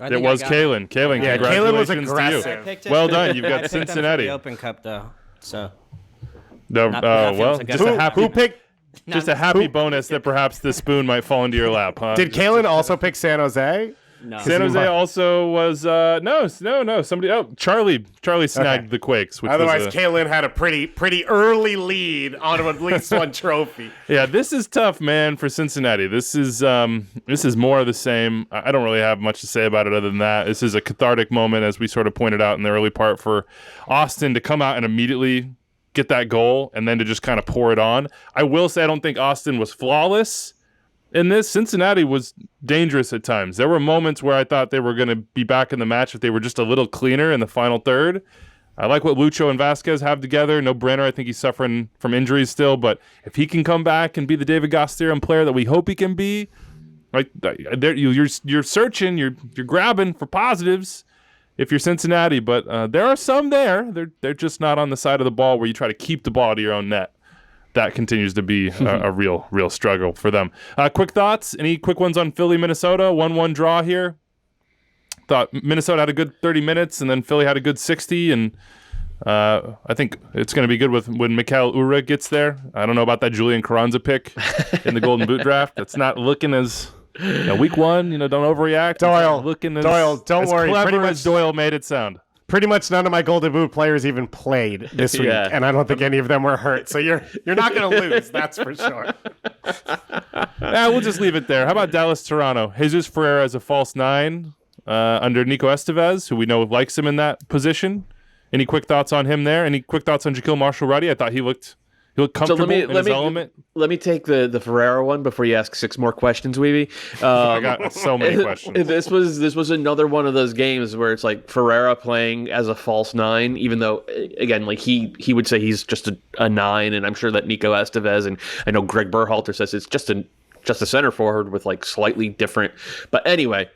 It was Kalen. Kalen,
yeah,
congratulations
Kalen was
to
aggressive.
you. Well done. You've got Cincinnati.
The Open Cup though, so.
Who picked?
Just a happy bonus that perhaps the spoon might fall into your lap, huh?
Did Kalen also pick San Jose?
No.
San Jose also was no. Somebody. Charlie snagged the Quakes. Which
Otherwise,
was
Kalen had a pretty early lead on at least one trophy.
Yeah, this is tough, man, for Cincinnati. This is more of the same. I don't really have much to say about it other than that. This is a cathartic moment, as we sort of pointed out in the early part, for Austin to come out and immediately get that goal and then to just kind of pour it on. I will say I don't think Austin was flawless in this. Cincinnati was dangerous at times. There were moments where I thought they were going to be back in the match if they were just a little cleaner in the final third. I like what Lucho and Vasquez have together. No Brenner, I think he's suffering from injuries still, but if he can come back and be the David Gosteron player that we hope he can be, you're searching, you're grabbing for positives if you're Cincinnati, but there are some there. They're just not on the side of the ball where you try to keep the ball to your own net. That continues to be a real struggle for them. Quick thoughts? Any quick ones on Philly, Minnesota? 1-1 draw here. Thought Minnesota had a good 30 minutes, and then Philly had a good 60, and I think it's going to be good when Mikel Ura gets there. I don't know about that Julian Carranza pick in the Golden Boot draft. That's not looking as... week 1, don't overreact.
Doyle,
don't
worry.
Clever as Doyle made it sound.
Pretty much none of my Golden Boot players even played this week, and I don't think any of them were hurt. So you're not going to lose, that's for sure.
We'll just leave it there. How about Dallas Toronto? Jesus Ferreira as a false 9 under Nico Estevez, who we know likes him in that position. Any quick thoughts on him there? Any quick thoughts on Jaquil Marshall-Ruddy? I thought he looked comfortable in his element.
Let me take the Ferreira one before you ask 6 more questions, Weeby.
I got so many questions.
This was another one of those games where it's like Ferreira playing as a false 9, even though, again, like he would say he's just a 9, and I'm sure that Nico Estevez, and I know Greg Berhalter says it's just a center forward with like slightly different. But anyway,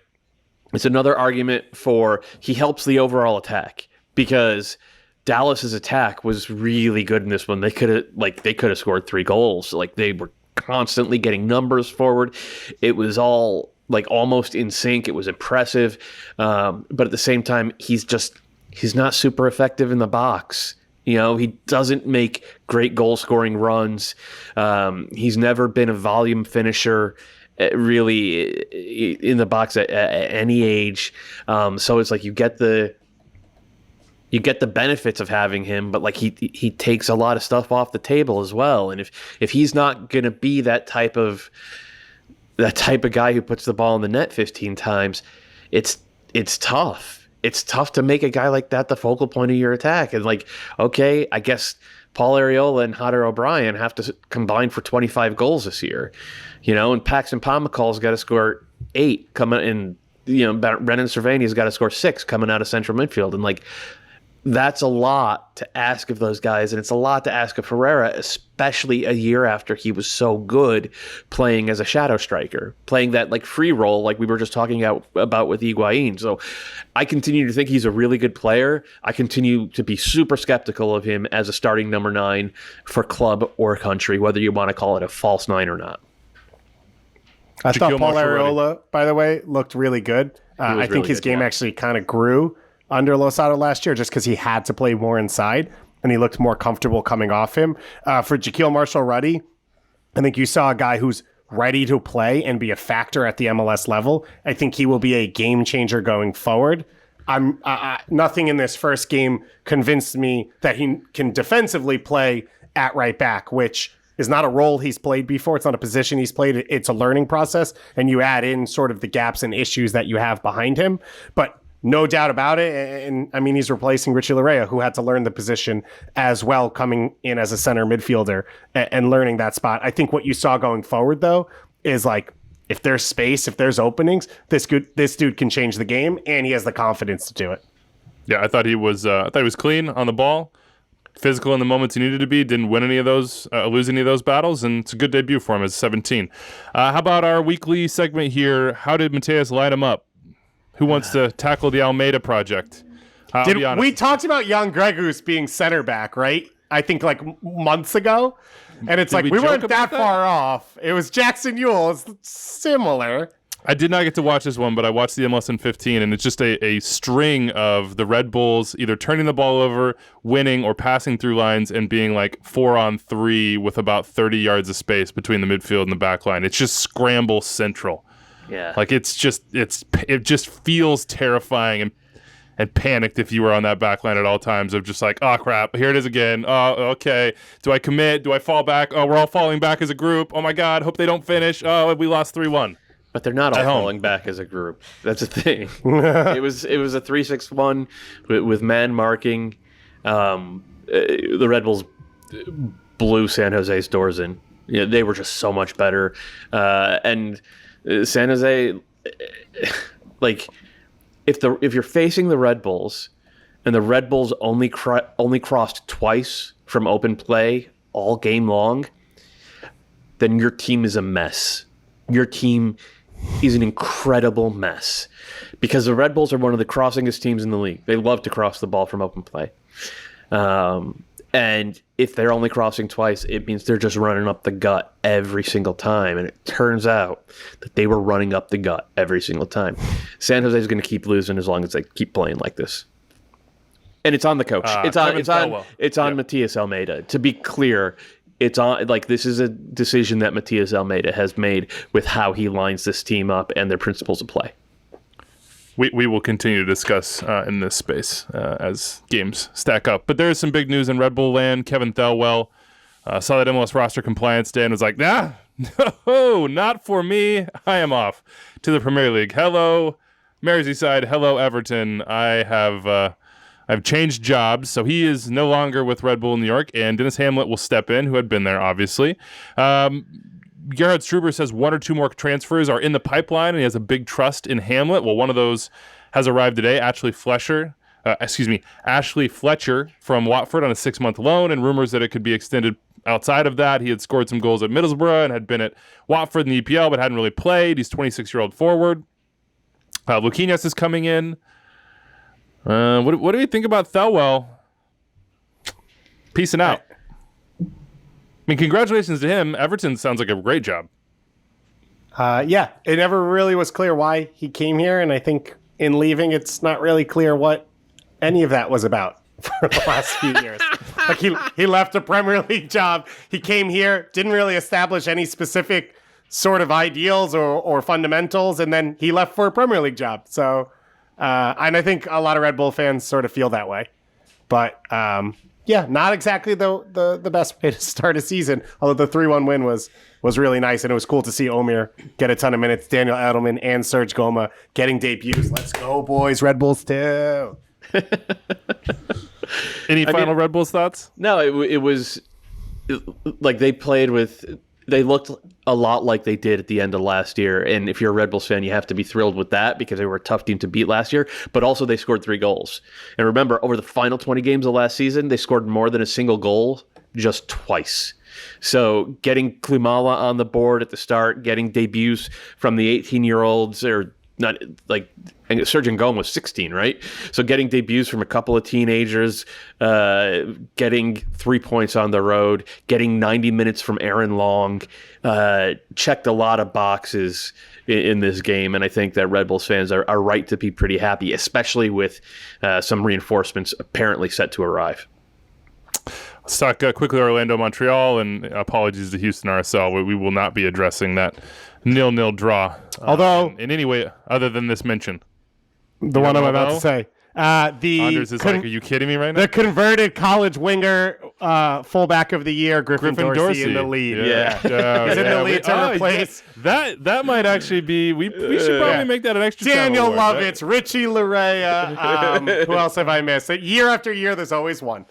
it's another argument for he helps the overall attack, because Dallas's attack was really good in this one. They could have scored 3 goals. Like, they were constantly getting numbers forward. It was all like almost in sync. It was impressive. But at the same time, he's not super effective in the box. He doesn't make great goal scoring runs. He's never been a volume finisher. really in the box at any age. So it's like you get the benefits of having him, but like he takes a lot of stuff off the table as well. And if he's not going to be that type of guy who puts the ball in the net 15 times, it's tough. It's tough to make a guy like that the focal point of your attack. And like, okay, I guess Paul Arriola and Hunter O'Brien have to combine for 25 goals this year, and Paxton Pomacall's got to score 8 coming in, Brennan Cervani's got to score 6 coming out of central midfield. And like, that's a lot to ask of those guys, and it's a lot to ask of Ferreira, especially a year after he was so good playing as a shadow striker, playing that like free role like we were just talking about with Higuain. So I continue to think he's a really good player. I continue to be super skeptical of him as a starting number 9 for club or country, whether you want to call it a false 9 or not.
I thought Paul Arriola, by the way, looked really good. I think his game actually kind of grew under Losada last year just because he had to play more inside and he looked more comfortable coming off him. For Jaquil Marshall-Rutty, I think you saw a guy who's ready to play and be a factor at the MLS level. I think he will be a game changer going forward. Nothing in this first game convinced me that he can defensively play at right back, which is not a role he's played before. It's not a position he's played. It's a learning process, and you add in sort of the gaps and issues that you have behind him. But no doubt about it. And I mean, he's replacing Richie Larea, who had to learn the position as well, coming in as a center midfielder and learning that spot. I think what you saw going forward, though, is like, if there's space, if there's openings, this dude can change the game, and he has the confidence to do it.
Yeah, I thought he was clean on the ball, physical in the moments he needed to be. Didn't win any of those, lose any of those battles, and it's a good debut for him as 17. How about our weekly segment here? How did Mateus light him up? Who wants to tackle the Almeida project?
We talked about Jan Gregus being center back, right? I think like months ago. And it's like we weren't that far off. It was Jackson Ewell. It's similar.
I did not get to watch this one, but I watched the MLS in 15, and it's just a string of the Red Bulls either turning the ball over, winning, or passing through lines and being like 4-on-3 with about 30 yards of space between the midfield and the back line. It's just scramble central.
Yeah.
Like it just feels terrifying and panicked if you were on that back line at all times of just like, oh crap, here it is again. Oh, okay. Do I commit? Do I fall back? Oh, we're all falling back as a group. Oh my God, hope they don't finish. Oh, we lost 3-1.
But they're not all falling back as a group. That's the thing. It was a 3-6-1 with man marking. The Red Bulls blew San Jose's doors in. They were just so much better. And San Jose, like, if you're facing the Red Bulls, and the Red Bulls only crossed twice from open play all game long, then your team is a mess. Your team is an incredible mess, because the Red Bulls are one of the crossingest teams in the league. They love to cross the ball from open play. And if they're only crossing twice, it means they're just running up the gut every single time. And it turns out that they were running up the gut every single time. San Jose is going to keep losing as long as they keep playing like this. And it's on the coach. It's on Matias Almeida. To be clear, it's on, like, this is a decision that Matias Almeida has made with how he lines this team up and their principles of play.
We will continue to discuss in this space as games stack up. But there is some big news in Red Bull land. Kevin Thelwell saw that MLS roster compliance day and was like, nah, no, not for me. I am off to the Premier League. Hello, Merseyside. Hello, Everton. I've changed jobs, so he is no longer with Red Bull New York, and Dennis Hamlet will step in, who had been there, obviously. Gerhard Struber says 1 or 2 more transfers are in the pipeline, and he has a big trust in Hamlet. Well, one of those has arrived today. Ashley Fletcher from Watford on a 6-month loan, and rumors that it could be extended outside of that. He had scored some goals at Middlesbrough and had been at Watford in the EPL, but hadn't really played. He's 26-year-old forward. Luquinhas is coming in. What do you think about Thelwell? Peacing out. I mean, congratulations to him. Everton sounds like a great job.
Yeah, it never really was clear why he came here, and I think in leaving, it's not really clear what any of that was about for the last few years. Like he left a Premier League job. He came here, didn't really establish any specific sort of ideals or fundamentals, and then he left for a Premier League job. So, and I think a lot of Red Bull fans sort of feel that way. But yeah, not exactly the best way to start a season. Although the 3-1 win was really nice, and it was cool to see Omir get a ton of minutes, Daniel Edelman and Serge Goma getting debuts. Let's go, boys. Red Bulls too.
Any final Red Bulls thoughts?
No, it was like they looked a lot like they did at the end of last year. And if you're a Red Bulls fan, you have to be thrilled with that because they were a tough team to beat last year. But also they scored 3 goals. And remember, over the final 20 games of last season, they scored more than a single goal just twice. So getting Klimala on the board at the start, getting debuts from the 18-year-olds, or not like Serge Goma was 16, right? So getting debuts from a couple of teenagers, getting 3 points on the road, getting 90 minutes from Aaron Long, checked a lot of boxes in this game. And I think that Red Bulls fans are right to be pretty happy, especially with some reinforcements apparently set to arrive.
Let's talk quickly Orlando, Montreal, and apologies to Houston RSL. We will not be addressing that 0-0 draw.
Although
in any way other than this mention.
The one I'm about to say.
Anders is like, are you kidding me right now?
The converted college winger fullback of the year, Griffin Dorsey in the lead.
Yeah.
He's in the lead to replace.
That might actually be, we should probably make that an extra
Daniel
time award,
Lovitz, Richie Larea. Who else have I missed? Year after year, there's always one.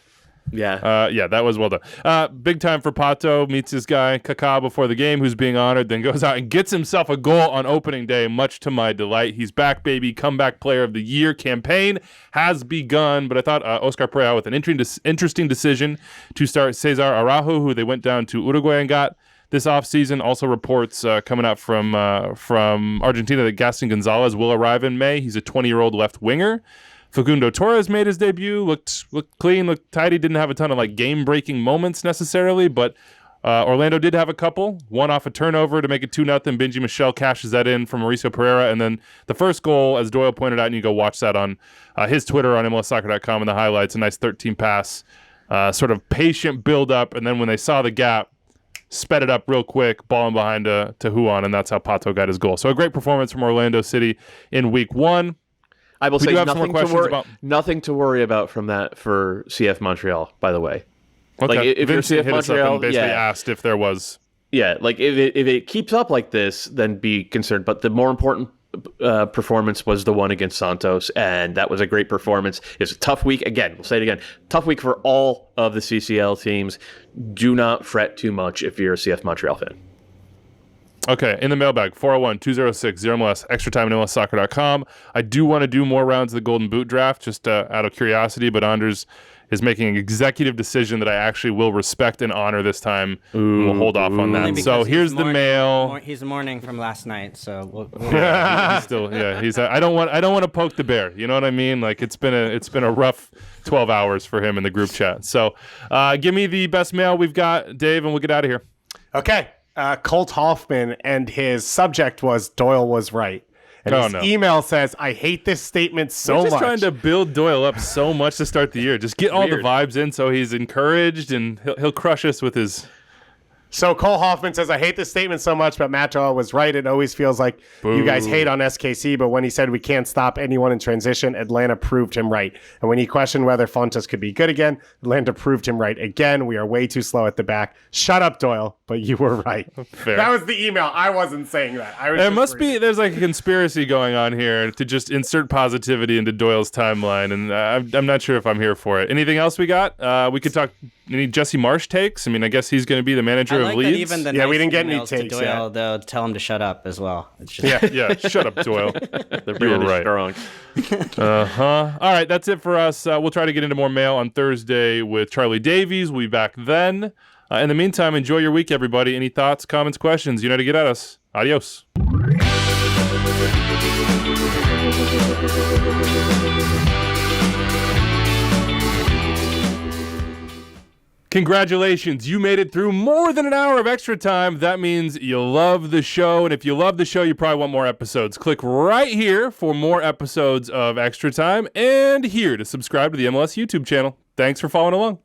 Yeah.
Yeah, that was well done. Big time for Pato. Meets his guy, Kaká, before the game, who's being honored, then goes out and gets himself a goal on opening day, much to my delight. He's back, baby. Comeback Player of the Year campaign has begun, but I thought Oscar Pereira with an interesting decision to start Cesar Araujo, who they went down to Uruguay and got this offseason. Also reports coming out from Argentina that Gaston Gonzalez will arrive in May. He's a 20-year-old left winger. Facundo Torres made his debut, looked clean, looked tidy, didn't have a ton of like game-breaking moments necessarily, but Orlando did have a couple. One off a turnover to make it 2-0. Benji Michel cashes that in from Mauricio Pereira, and then the first goal, as Doyle pointed out, and you go watch that on his Twitter on MLSsoccer.com in the highlights, a nice 13 pass, sort of patient build-up, and then when they saw the gap, sped it up real quick, balling behind to Huan, and that's how Pato got his goal. So a great performance from Orlando City in Week 1.
I will say nothing to worry about from that for CF Montreal, by the way.
Okay.
Like if
Vincent
you're CF
hit us up
Montreal,
and basically asked if there was.
Yeah, like if it keeps up like this, then be concerned. But the more important performance was the one against Santos, and that was a great performance. It's a tough week. Again, we'll say it again. Tough week for all of the CCL teams. Do not fret too much if you're a CF Montreal fan.
Okay, in the mailbag, 401-206-0MLS, extra time at MLSsoccer.com. I do want to do more rounds of the Golden Boot draft, just out of curiosity, but Anders is making an executive decision that I actually will respect and honor this time. We'll hold off on that. So here's the mail.
He's mourning from last night, so we'll
he's still, he's. I don't want to poke the bear. You know what I mean? Like it's been a rough 12 hours for him in the group chat. So give me the best mail we've got, Dave, and we'll get out of here.
Okay. Colt Hoffman, and his subject was Doyle was right. And his email says, I hate this statement so much.
We're just trying to build Doyle up so much to start the year. Just get all the vibes in so he's encouraged, and he'll crush us with his...
So Cole Hoffman says, I hate this statement so much, but Matt Doyle was right. It always feels like you guys hate on SKC, but when he said we can't stop anyone in transition, Atlanta proved him right. And when he questioned whether Fontes could be good again, Atlanta proved him right again. We are way too slow at the back. Shut up, Doyle, but you were right.
Fair.
That was the email. I wasn't saying that.
There's like a conspiracy going on here to just insert positivity into Doyle's timeline, and I'm not sure if I'm here for it. Anything else we got? We could talk any Jesse Marsh takes. I mean, I guess he's going to be the manager of Leeds.
Even the
we didn't get any
emails
takes
to Doyle, they'll tell him to shut up as well. It's just
Shut up, Doyle.
The brand is strong.
All right, that's it for us. We'll try to get into more mail on Thursday with Charlie Davies. We'll be back then. In the meantime, enjoy your week, everybody. Any thoughts, comments, questions? You know how to get at us. Adios. Congratulations, you made it through more than an hour of extra time. That means you love the show, and if you love the show, you probably want more episodes. Click right here for more episodes of Extra Time, and here to subscribe to the MLS YouTube channel. Thanks for following along.